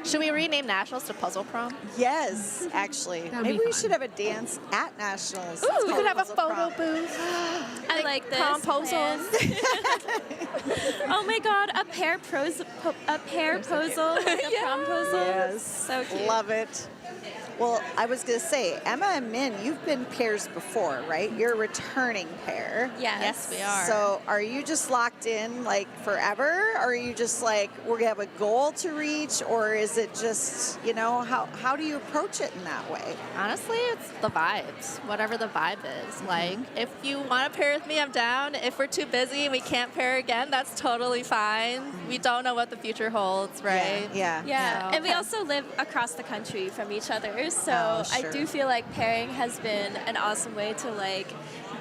Should we rename nationals to puzzle prom? Yes, actually. That'd Maybe be we fun. should have a dance at nationals. Ooh, It's we called could have a Puzzle photo Prom. booth. I like this. Promposals. Oh my god, a pair posal like a promposal. Yes. So cute. Love it. Well, I was going to say, Emma and Min, you've been pairs before, right? You're a returning pair. Yes. we are. So are you just locked in like forever? Or are you just like, we're going to have a goal to reach? Or is it just, you know, how do you approach it in that way? Honestly, it's the vibes. Whatever the vibe is. Like, if you want to pair with me, I'm down. If we're too busy and we can't pair again, that's totally fine. We don't know what the future holds, right? Yeah. Yeah, So- and we also live across the country from each other, so Oh, sure. I do feel like pairing has been an awesome way to like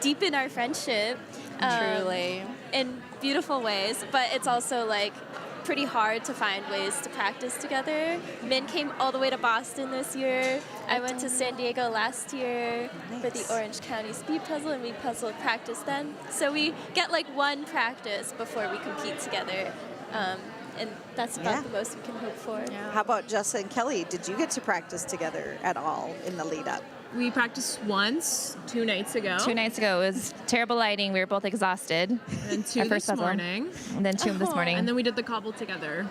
deepen our friendship Truly. in beautiful ways. But it's also like pretty hard to find ways to practice together. Min came all the way to Boston this year. I went to San Diego last year for the Orange County Speed Puzzle, and we puzzled practice then. So we get like one practice before we compete together. And that's about the most we can hope for. How about Jessa and Kelly? Did you get to practice together at all in the lead up? We practiced once 2 nights ago. 2 nights ago, it was terrible lighting. We were both exhausted. And 2 Our this first puzzle. morning. And then 2 this morning. And then we did the cobble together.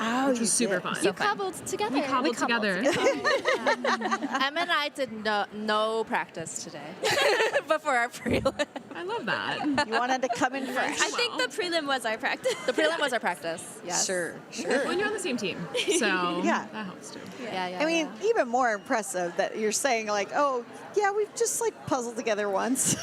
Oh, which was super fun. You cobbled together. We cobbled together. Emma and I did no practice today before our prelim. I love that. You wanted to come in fresh. I think the prelim was our practice. The prelim was our practice. Yes. Sure. When you're on the same team. So Yeah. that helps too. Yeah. I mean, even more impressive that you're saying like, oh, yeah, we've just like puzzled together once,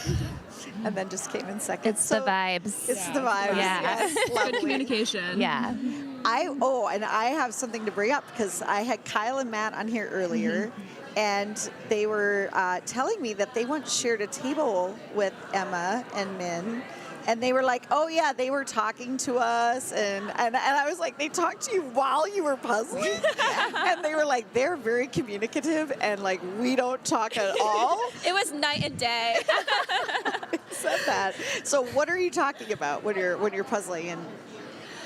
and then just came in second. It's the vibes. It's the vibes. Yeah. Yes, Good lovely. communication. Yeah. And I have something to bring up because I had Kyle and Matt on here earlier, and they were telling me that they once shared a table with Emma and Min. And they were like, oh, yeah, they were talking to us. And I was like, they talked to you while you were puzzling? And they were like, they're very communicative, and, like, we don't talk at all. It was night and day. Said that. So what are you talking about when you're puzzling? And,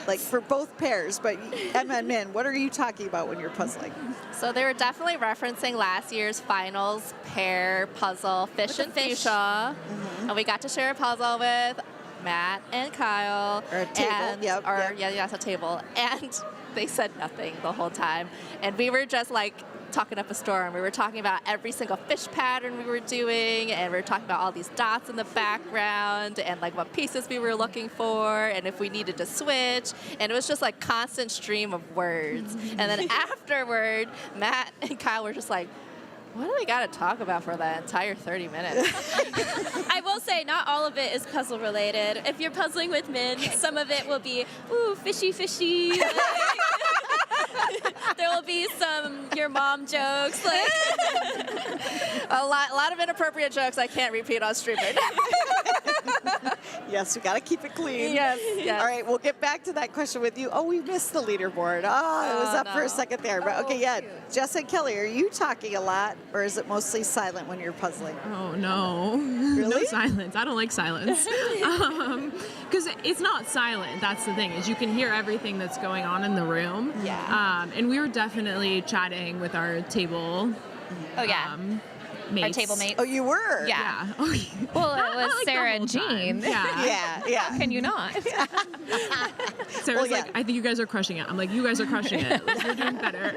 like, for both pairs, but Emma and Min, what are you talking about when you're puzzling? So they were definitely referencing last year's finals pair puzzle, Fish and Fuchsia. And we got to share a puzzle with Matt and Kyle. Or a table, and, yep. Yeah, a table. And they said nothing the whole time. And we were just like talking up a storm. We were talking about every single fish pattern we were doing, and we were talking about all these dots in the background and like what pieces we were looking for and if we needed to switch. And it was just like constant stream of words. And then afterward, Matt and Kyle were just like, what do we got to talk about for that entire 30 minutes? I will say not all of it is puzzle related. If you're puzzling with Min, some of it will be, ooh, fishy, fishy. There will be some your mom jokes. Like a lot of inappropriate jokes I can't repeat on stream right now. Yes, we got to keep it clean. Yes. All right, we'll get back to that question with you. Oh, we missed the leaderboard. Oh, it was up for a second there. But okay, yeah. Jess and Kelly, are you talking a lot, or is it mostly silent when you're puzzling? Oh, no. Really? No silence. I don't like silence. Because it's not silent. That's the thing, is you can hear everything that's going on in the room. Yeah. And we were definitely chatting with our table Oh, yeah. mates. Our table mates. Oh, you were? Yeah. Yeah. Oh, yeah. Well, Not it was like the Sarah whole and Jean. time. Yeah. Yeah. Can you not? Sarah's yeah. like, I think you guys are crushing it. I'm like, you guys are crushing it. Like, you're doing better.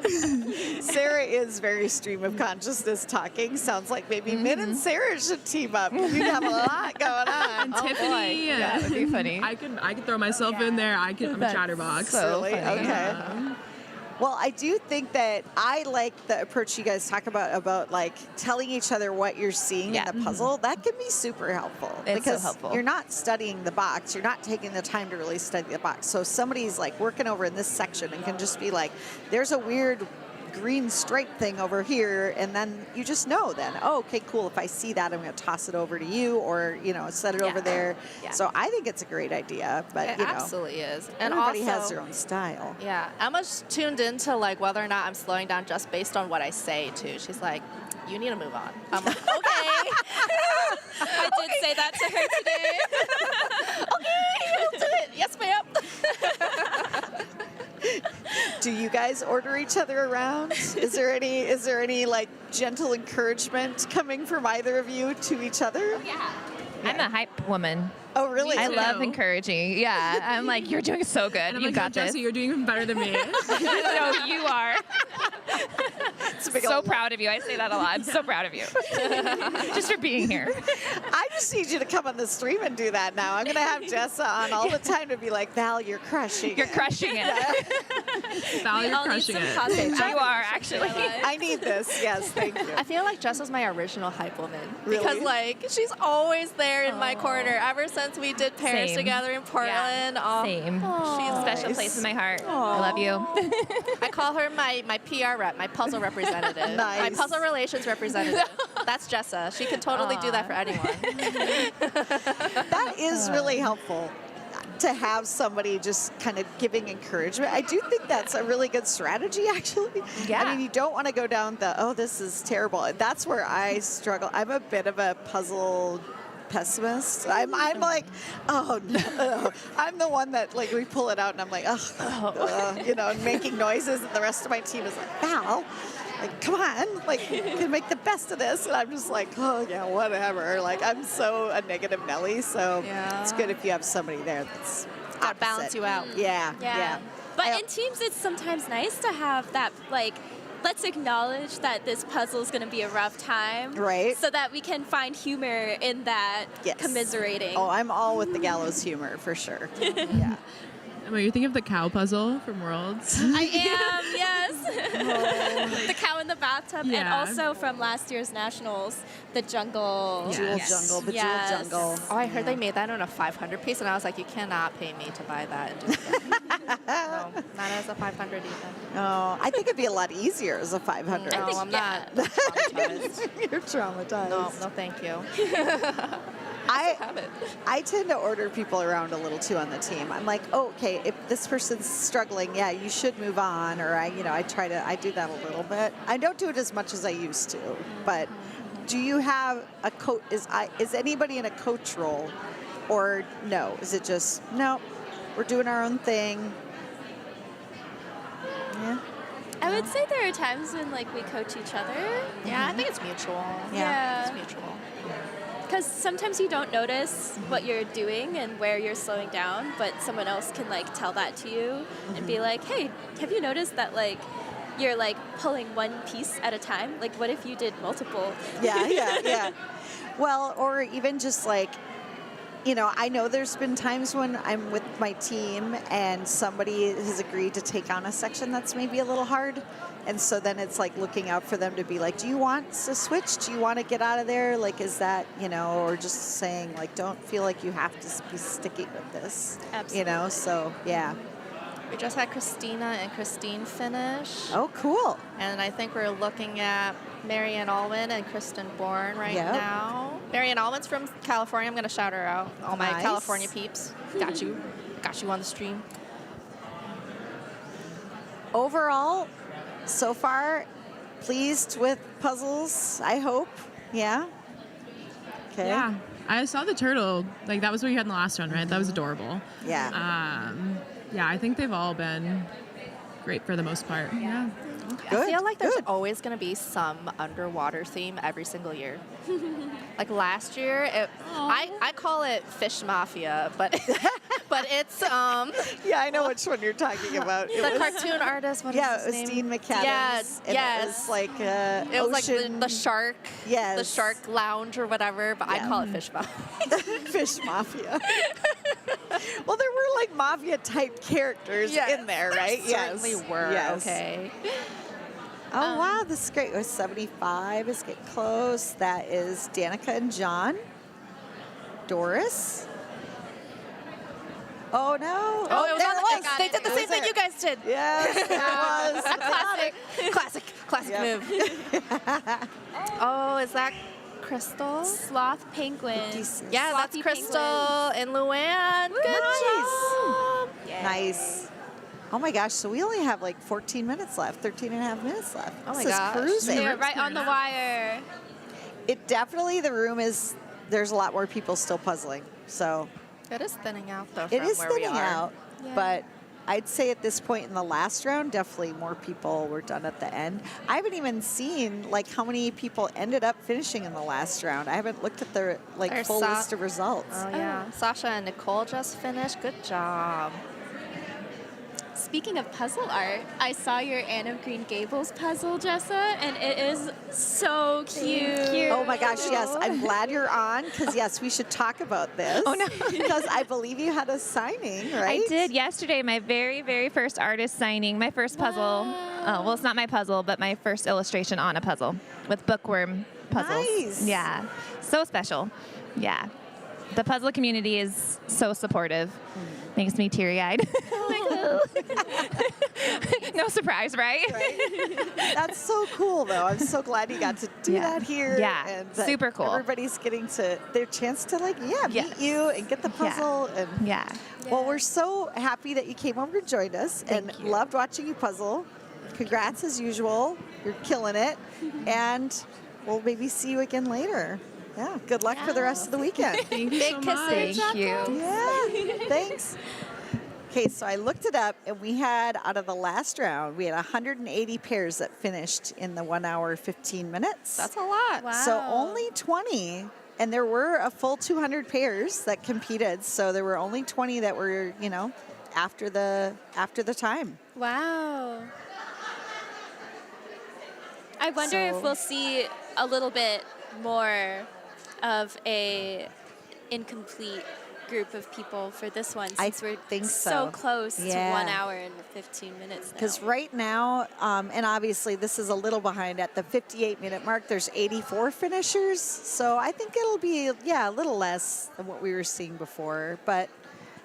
Sarah is very stream of consciousness talking. Sounds like maybe Min and Sarah should team up. You have a lot going on. And Tiffany. Yeah, it would be funny. I could throw myself in there. I'm a chatterbox. so Really? funny. Okay. Well, I do think that I like the approach you guys talk about like telling each other what you're seeing Yeah. in the puzzle. That can be super helpful. It's so because helpful. you're not studying the box. You're not taking the time to really study the box. So if somebody's like working over in this section and can just be like, there's a weird green stripe thing over here, and then you just know then, oh, okay, cool, if I see that, I'm going to toss it over to you, or, set it over there. Yeah. So I think it's a great idea, but, It absolutely is. And everybody also, has their own style. Yeah, Emma's tuned into like whether or not I'm slowing down just based on what I say too. She's like, you need to move on. I'm like, okay. I did say that to her today. Okay, we'll do it. Yes, ma'am. Do you guys order each other around? Is there any like gentle encouragement coming from either of you to each other? I'm a hype woman. Oh, really? I too. love encouraging. Yeah. I'm like, you're doing so good. And I'm You like, got no, this. Jesse, you're doing even better than me. No, you are. It's a big So old- proud of you. I say that a lot. I'm so proud of you. Just for being here. I just need you to come on the stream and do that now. I'm going to have Jessa on all the time to be like, Val, you're crushing You're it. crushing it. Val, We you're all need crushing some it. positive You are, actually. I need this. Yes, thank you. I feel like Jess is my original hype woman. Really? Because like she's always there in my corner ever since we did pairs Same. together in Portland. Yeah. Same. She's a special Nice. place in my heart. I love you. I call her my PR rep, my puzzle representative. My Nice. puzzle relations representative. That's Jessa. She can totally do that for anyone. That is really helpful. to have somebody just kind of giving encouragement. I do think that's a really good strategy, actually. Yeah. I mean, you don't want to go down the, oh, this is terrible. That's where I struggle. I'm a bit of a puzzle pessimist. I'm like, oh no. I'm the one that like we pull it out and I'm like, and making noises, and the rest of my team is like, Val, like, come on, like, you can make the best of this. And I'm just like, oh yeah, whatever. Like, I'm so a negative Nelly, so it's good if you have somebody there that's Gotta balance you out. Yeah. But in teams, it's sometimes nice to have that, like, let's acknowledge that this puzzle is going to be a rough time. Right. So that we can find humor in that commiserating. Oh, I'm all with the gallows humor for sure. Yeah. Emma, you're thinking of the cow puzzle from Worlds? I am, yes. The cow in the bathtub. And Yeah. also from last year's Nationals, the jungle. Jewel jungle, the jewel jungle. Oh, I heard they made that on a 500 piece, and I was like, you cannot pay me to buy that. And do it. No, not as a 500 even. No, I think it'd be a lot easier as a 500. No, I'm not traumatized. You're traumatized. No, thank you. I tend to order people around a little too on the team. I'm like, oh, okay, if this person's struggling, yeah, you should move on. Or I do that a little bit. I don't do it as much as I used to. But do you have a coach? Is anybody in a coach role, or no? Is it just no? We're doing our own thing. Yeah. I would say there are times when, like, we coach each other. Yeah, I think it's mutual. Yeah. It's mutual. Because sometimes you don't notice what you're doing and where you're slowing down, but someone else can, like, tell that to you and be like, hey, have you noticed that, like, you're, like, pulling one piece at a time? Like, what if you did multiple? Yeah. Well, or even just like, I know there's been times when I'm with my team and somebody has agreed to take on a section that's maybe a little hard. And so then it's like looking out for them to be like, do you want to switch? Do you want to get out of there? Like, is that, or just saying, like, don't feel like you have to be sticky with this. Absolutely. So, yeah. We just had Christina and Christine finish. Oh, cool. And I think we're looking at Marianne Alwyn and Kristen Bourne right now. Marianne Alwyn's from California. I'm going to shout her out. All my California peeps. Got you. Got you on the stream. Overall, so far, pleased with puzzles, I hope. Yeah? Okay. Yeah. I saw the turtle. Like, that was what you had in the last one, right? That was adorable. Yeah. Yeah, I think they've all been great for the most part. Yeah. I feel like there's always going to be some underwater theme every single year. Like last year, I call it Fish Mafia, but it's yeah, I know which one you're talking about. The cartoon artist. What is his name? Dean McAdams. Yes, and yes. It was like it was like the shark. Yes. The shark lounge or whatever, but I call it Fish Mafia. Fish Mafia. Well, there were like mafia type characters in there, right? Certainly were. Yes. Okay. Oh, wow, this is great. 75 is getting close. That is Danica and John. Doris. Oh, no. Oh, it was there on the They did the same thing you guys did. Yes, it was. Classic move. Oh, is that Crystal? Sloth Penguin. Yeah, that's Slothy Crystal Penguin. and Luann. Good job. Yeah. Nice. Oh my gosh, so we only have like 14 minutes left, 13 and a half minutes left. Oh my this gosh. is cruising. They're right on the wire. It definitely, the room is, there's a lot more people still puzzling. So It is thinning out, though, it from is where thinning we are. out, Yeah. but I'd say at this point in the last round, definitely more people were done at the end. I haven't even seen like how many people ended up finishing in the last round. I haven't looked at the like There's full list of results. Oh, yeah. Sasha and Nicole just finished. Good job. Speaking of puzzle art, I saw your Anne of Green Gables puzzle, Jessa, and it is so cute. Oh my gosh, yes. I'm glad you're on because, yes, we should talk about this. Oh, no. Because I believe you had a signing, right? I did yesterday, my very, very first artist signing, my first puzzle. Oh, well, it's not my puzzle, but my first illustration on a puzzle with bookworm puzzles. Nice. Yeah. So special. Yeah. The puzzle community is so supportive. Makes me teary-eyed. No surprise, right? That's so cool, though. I'm so glad you got to do that here. Yeah, and that super cool. Everybody's getting their chance to meet you and get the puzzle. And well, we're so happy that you came over and joined us, and loved watching you puzzle. Congrats as usual. You're killing it, and we'll maybe see you again later. Yeah. Good luck for the rest of the weekend. Thank you so much. Thank you. Yeah. Thanks. Okay, so I looked it up, and we had, out of the last round, we had 180 pairs that finished in the 1 hour, 15 minutes. That's a lot. Wow. So only 20, and there were a full 200 pairs that competed, so there were only 20 that were, after the time. Wow. I wonder if we'll see a little bit more of a incomplete group of people for this one, since we're think so so. close to Yeah. 1 hour and 15 minutes now. Because right now, and obviously this is a little behind, at the 58-minute mark, there's 84 finishers. So I think it'll be, a little less than what we were seeing before. But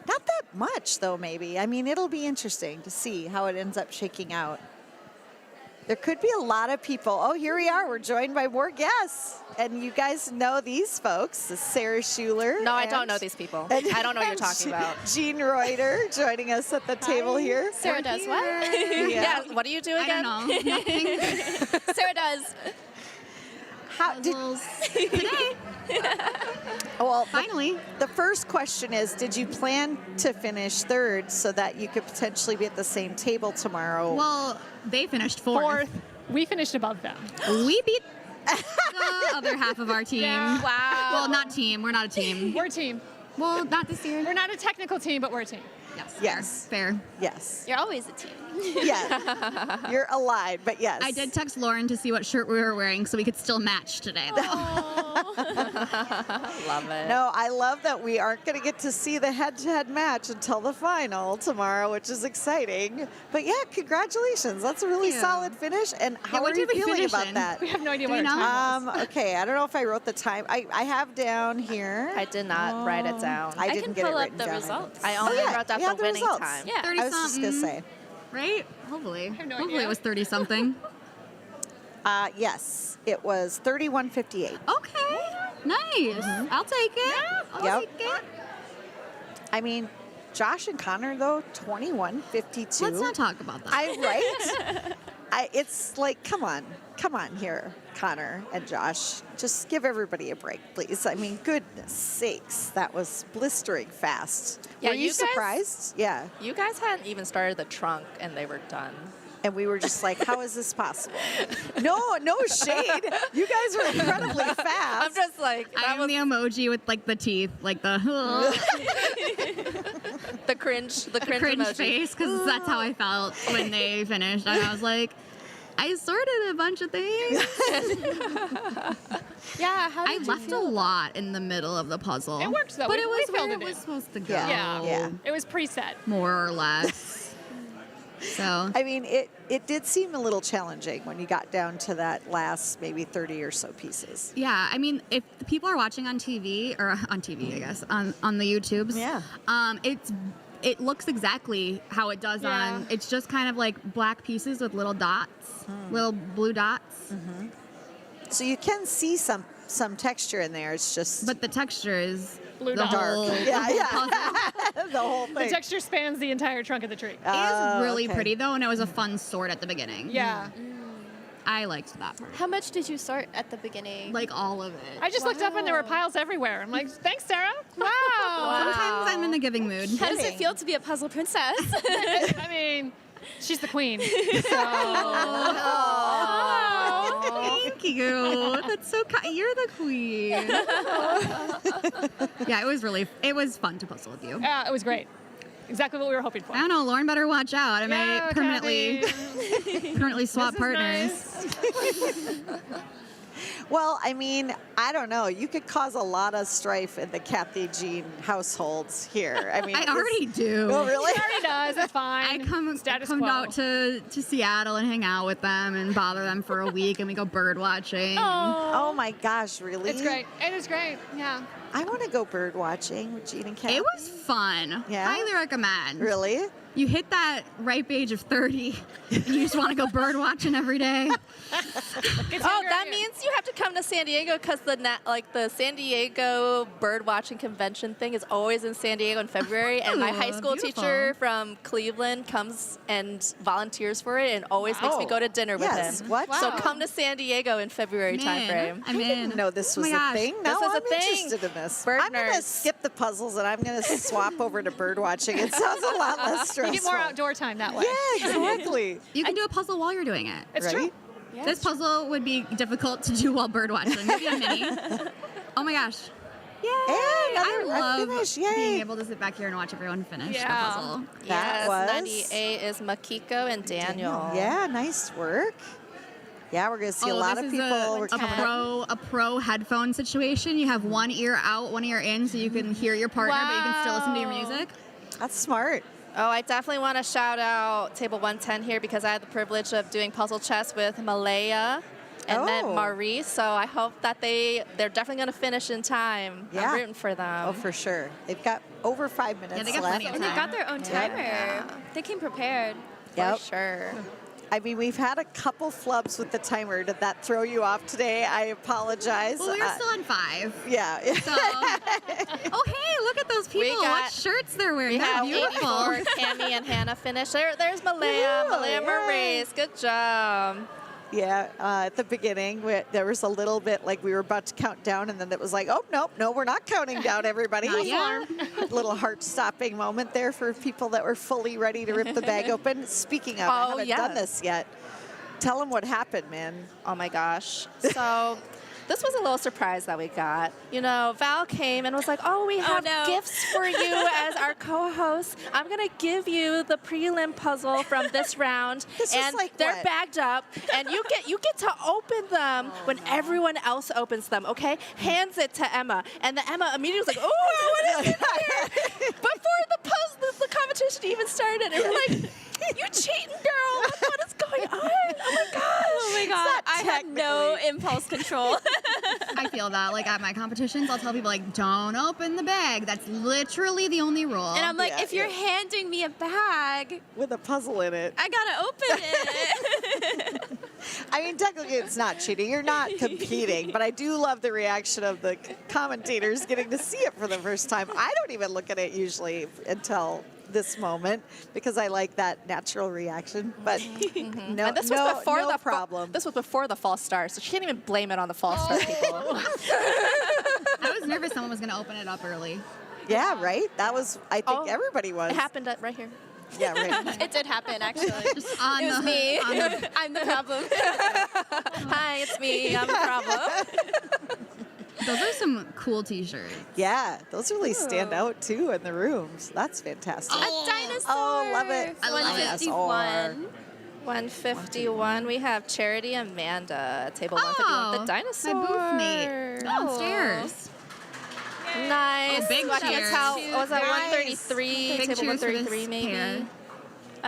not that much, though, maybe. I mean, it'll be interesting to see how it ends up shaking out. There could be a lot of people. Oh, here we are. We're joined by more guests. And you guys know these folks. This is Sarah Schuler. No, I don't know these people. I don't know what you're talking about. Jean Reuter joining us at the table here. Sarah does what? Yeah. What do you do again? I don't know. Nothing. Sarah does. How did, Today, well, finally. the first question is, did you plan to finish third so that you could potentially be at the same table tomorrow? Well, they finished fourth. We finished above them. We beat the other half of our team. Yeah. Wow. Well, not team. We're not a team. We're a team. Well, not this year. We're not a technical team, but we're a team. Yes. Yes. Fair. Yes. You're always a team. Yeah. You're allied, but yes. I did text Lauren to see what shirt we were wearing so we could still match today. Love it. No, I love that we aren't going to get to see the head-to-head match until the final tomorrow, which is exciting. But yeah, congratulations. That's a really solid finish. And how what are you did we feeling finish about in? that? We have no idea Do what we our know? time was. Okay, I don't know if I wrote the time. I have down here. I did not write it down. I I didn't can get it pull up written the down. results. I only yeah, wrote down yeah, the winning results. time. Yeah. 30 I was just going to say. Right? Hopefully. have no Hopefully idea. it was 30 something. Yes, it was 31:58. Okay. Nice. I'll take it. I'll Yep. take it. I mean, Josh and Connor, though, 21:52. Let's not talk about that. It's like, come on here, Connor and Josh. Just give everybody a break, please. I mean, goodness sakes, that was blistering fast. Yeah, Were you you guys- surprised? Yeah. You guys hadn't even started the trunk and they were done. And we were just like, how is this possible? No shade. You guys were incredibly fast. I'm just like, I'm the emoji with like the teeth, like the the cringe cringe emoji. face, because that's how I felt when they finished. And I was like, I sorted a bunch of things. Yeah, how I did you left a feel? lot in the middle of the puzzle. It worked, though. But We- it we was filled where it it was in. supposed to go. Yeah. It was preset. More or less. So I mean, it did seem a little challenging when you got down to that last maybe 30 or so pieces. yeah, I mean, if the people are watching on TV, or on TV, I guess, on the YouTubes, it looks exactly how it does on. It's just kind of like black pieces with little dots, little blue dots. So you can see some texture in there. It's just But the texture is Blue the dots. whole puzzle. the whole The thing. texture spans the entire trunk of the tree. It is really okay. pretty though, and it was a fun sort at the beginning. Yeah. I liked that part. How much did you sort at the beginning? Like all of it. I just looked up and there were piles everywhere. I'm like, thanks, Sarah. Wow. Sometimes I'm in a giving mood. How does it feel to be a puzzle princess? I mean, she's the queen. So. Thank you. That's so kind. You're the queen. Yeah, it was fun to puzzle with you. It was great. Exactly what we were hoping for. I don't know, Lauren better watch out. I may Yeah, permanently Kathy. swap This is partners. nice. Well, I mean, I don't know. You could cause a lot of strife in the Kathy Jean households here. I mean, I already do. Oh, really? He already does. It's fine. I come quo. out to Seattle and hang out with them and bother them for a week, and we go bird watching. Oh my gosh, really? It's great. It is great. Yeah. I want to go bird watching with Jean and Kathy. It was fun. Yeah? Highly recommend. Really? You hit that ripe age of 30, and you just want to go bird watching every day. Oh, that means you have to come to San Diego because the San Diego bird watching convention thing is always in San Diego in February, and my high school beautiful. teacher from Cleveland comes and volunteers for it and always makes me go to dinner with him. What? So come to San Diego in February timeframe. I'm in. I didn't know this Oh was my a gosh. thing. This Now is a I'm thing. interested in this. Bird I'm going to nerds. skip the puzzles and I'm going to swap over to bird watching. It sounds a lot less stressful. You get more outdoor time that way. Yeah, exactly. You can do a puzzle while you're doing it. It's Right? true. This puzzle would be difficult to do while bird watching. Maybe a mini. Oh my gosh. Yay! I another love finish. Yay. being able to sit back here and watch everyone finish the puzzle. That Yes, was 98 is Makiko and Daniel. Yeah, nice work. Yeah, we're going to see a lot of this people. is We're coming up. a pro headphone situation. You have one ear out, one ear in, so you can hear your partner, but you can still listen to your music. That's smart. Oh, I definitely want to shout out Table 110 here because I had the privilege of doing puzzle chess with Malaya and then Maurice. So I hope that they're definitely going to finish in time. Yeah. I'm rooting for them. Oh, for sure. They've got over 5 minutes they got left. plenty of And they time. got their own timer. They came prepared. Yep. For sure. I mean, we've had a couple flubs with the timer. Did that throw you off today? I apologize. Well, we were still on 5. Yeah. So, oh, hey, look at those people. What shirts they're wearing. We They're have beautiful. 84, Cammie and Hannah finished. There's Malaya, Woo, Malaya yay. Maurice. Good job. Yeah, at the beginning, there was a little bit like we were about to count down, and then it was like, oh, no, we're not counting down, everybody. Not yet. Little heart-stopping moment there for people that were fully ready to rip the bag open. Speaking of, I haven't done this yet. Tell them what happened, man. Oh my gosh. So this was a little surprise that we got. You know, Val came and was like, oh, we have gifts for you as our co-host. I'm going to give you the prelim puzzle from this round. And they're bagged up, and you get to open them when everyone else opens them, okay? Hands it to Emma. And the Emma immediately was like, oh, what is in here? Before the competition even started, and we're like, you cheating, girl. What is going on? Oh, my gosh. Oh, my God. I had no impulse control. I feel that. Like, at my competitions, I'll tell people, like, don't open the bag. That's literally the only rule. And I'm like, if you're handing me a bag with a puzzle in it, I gotta open it. I mean, technically it's not cheating. You're not competing, but I do love the reaction of the commentators getting to see it for the first time. I don't even look at it usually until this moment because I like that natural reaction. But no, And this was before no the problem. This was before the false start, so she can't even blame it on the false start people. I was nervous someone was going to open it up early. Yeah, right? That was, I think everybody was. It happened right here. Yeah, right. It did happen, actually. On It was the- me. on the- I'm the problem. Hi, it's me. I'm the problem. Those are some cool T-shirts. Yeah, those really stand out too in the rooms. That's fantastic. A dinosaur. Oh, love it. I love it. 151. 151. We have Charity Amanda at table 151. The dinosaur. My booth mate downstairs. Nice. Oh, big I can't cheers. tell. Was that Nice. 133? Big Table cheers for this 133 maybe. pair.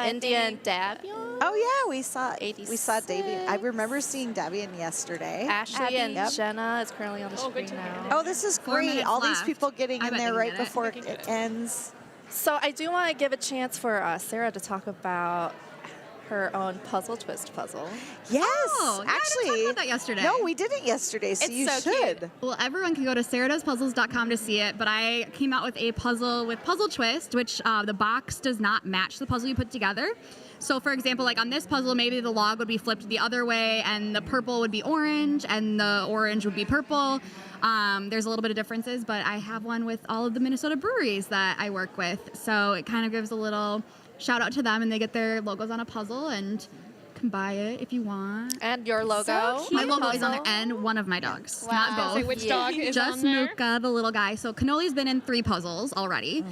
India and Davion. Oh yeah, we saw 86. Davian. I remember seeing Davian yesterday. Ashley and Yep. Jenna is currently on the screen now. Oh, this is 4 great. minutes All these left. people getting I in bet there they right can get it. before it ends. So I do want to give a chance for Sarah to talk about her own puzzle twist puzzle. Yes, Oh, yeah, I didn't actually. talk about that yesterday. No, we didn't yesterday, so It's you so should. cute. Well, everyone can go to sarahdoespuzzles.com to see it, but I came out with a puzzle with Puzzle Twist, which the box does not match the puzzle you put together. So, for example, like on this puzzle, maybe the log would be flipped the other way, and the purple would be orange, and the orange would be purple. There's a little bit of differences, but I have one with all of the Minnesota breweries that I work with. So it kind of gives a little shout out to them, and they get their logos on a puzzle and can buy it if you want. And your logo. My logo is on there, and one of my dogs. Not both. Say which dog is Just on there? Mooka, the little guy. So Cannoli's been in 3 puzzles already.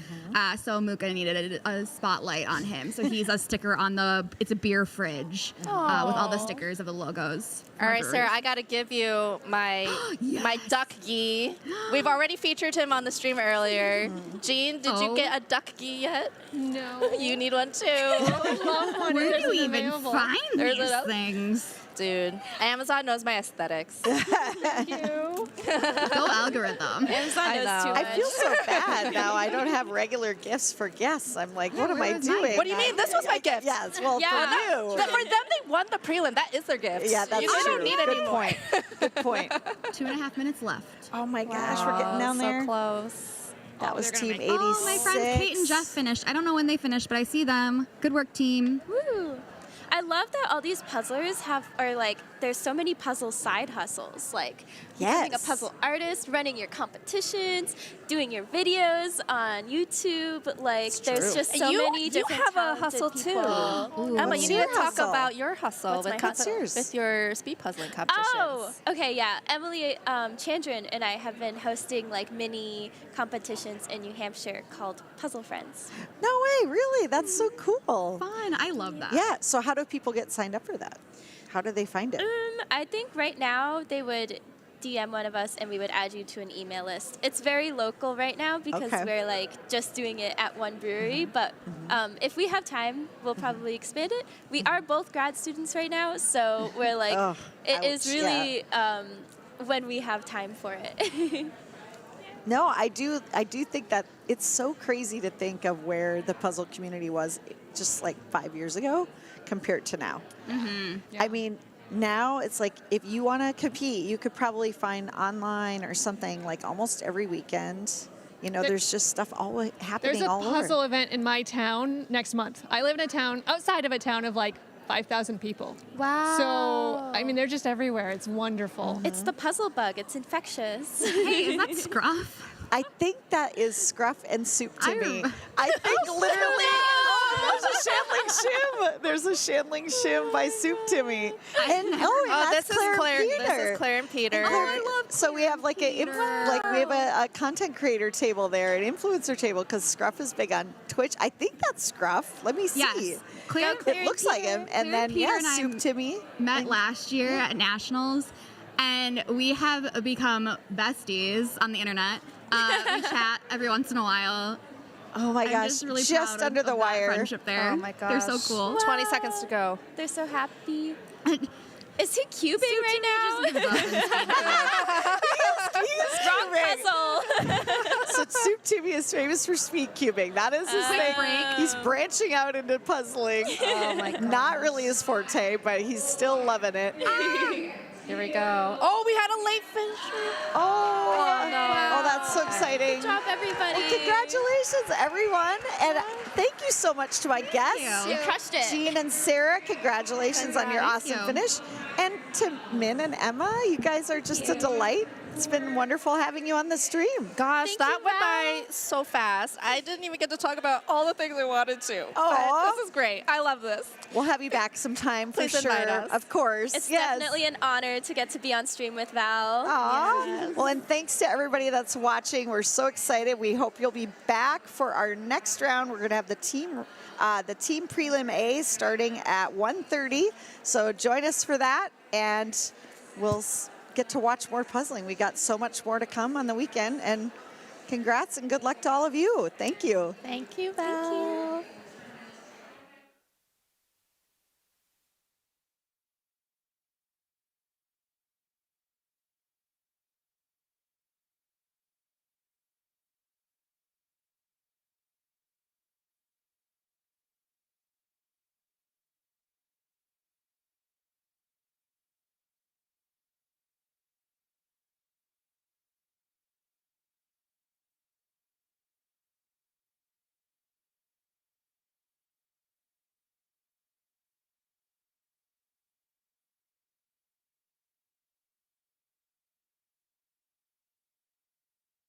So Mooka needed a spotlight on him. So he's a sticker on it's a beer fridge with all the stickers of the logos. All right, Sarah, I got to give you my my duck gi. We've already featured him on the stream earlier. Jean, did you get a duck gi yet? No. You need one too. Where do you even find There's these another- things? Dude, Amazon knows my aesthetics. Thank you. Go algorithm. Amazon knows too I much. feel so bad now. I don't have regular gifts for guests. I'm like, what am I where is mine? doing? What do you mean? This was my gift. Yes, well, Yeah. for you. But for them, they won the prelim. That is their gift. Yeah, that's you true. don't need Good any more. point. Good point. 2.5 minutes left. Oh my gosh, we're getting down there. So close. That was Team 86. Oh, my friends Kate and Jeff finished. I don't know when they finished, but I see them. Good work, team. Woo. I love that all these puzzlers there's so many puzzle side hustles, like becoming a Yes. puzzle artist, running your competitions, doing your videos on YouTube. Like there's true. just so many different have a talented hustle people. too. Ooh. Emma, What's you need your to talk hustle? about your hustle What's my hustle? with your speed puzzling competitions. Oh, okay, yeah. Emily Chandran and I have been hosting like mini competitions in New Hampshire called Puzzle Friends. No way, really? That's so cool. Fun. I love that. Yeah, so how do people get signed up for that? How do they find it? I think right now they would DM one of us and we would add you to an email list. It's very local right now because Okay. we're like just doing it at one brewery, but if we have time, we'll probably expand it. We are both grad students right now, so we're like, Ugh, it is ouch, really when we have time for it. No, I do think that it's so crazy to think of where the puzzle community was just like 5 years ago compared to now. I mean, now it's like if you want to compete, you could probably find online or something like almost every weekend. You know, there's just stuff all happening There's a all puzzle over. event in my town next month. I live in a town outside of a town of like 5,000 people. Wow. So, I mean, they're just everywhere. It's wonderful. It's the puzzle bug. It's infectious. Hey, is that Scruff? I think that is Scruff and Soup to me. rem- I think literally. Oh, there's a Shandling Shim. There's a Shandling Shim by Soup to me. And that's this Claire is Claire. and Peter. This is Claire and Peter. Claire- so we have like a content creator table there, an influencer table, because Scruff is big on Twitch. I think that's Scruff. Let me see. Yes. Claire, It looks like him. And Claire, then Peter, and I Soup Timmy. met last year at Nationals, and we have become besties on the internet. We chat every once in a while. Oh my I'm gosh, just really just proud under of the that wire. friendship there. Oh my gosh. They're so cool. 20 seconds to go. They're so happy. Is he cubing right now? Wrong puzzle. So Soup Timmy is famous for speed cubing. That is his thing. He's branching out into puzzling. Oh my god. Not really his forte, but he's still loving it. Here we go. Oh, we had a late finisher. Oh, that's so exciting. Good job, everybody. Well, congratulations, everyone. And thank you so much to my guests. You crushed it. Jean and Sarah, congratulations on your awesome finish. And to Min and Emma, you guys are just a delight. It's been wonderful having you on the stream. Gosh, Thank that you, went Val. by so fast. I didn't even get to talk about all the things I wanted to. Aw. But this is great. I love this. We'll have you back sometime for Please sure. invite us. Of course. It's yes. definitely an honor to get to be on stream with Val. Aw. Well, and thanks to everybody that's watching. We're so excited. We hope you'll be back for our next round. We're going to have the team Prelim A starting at 1:30. So join us for that, and we'll get to watch more puzzling. We got so much more to come on the weekend, and congrats and good luck to all of you. Thank you. Thank you, Val.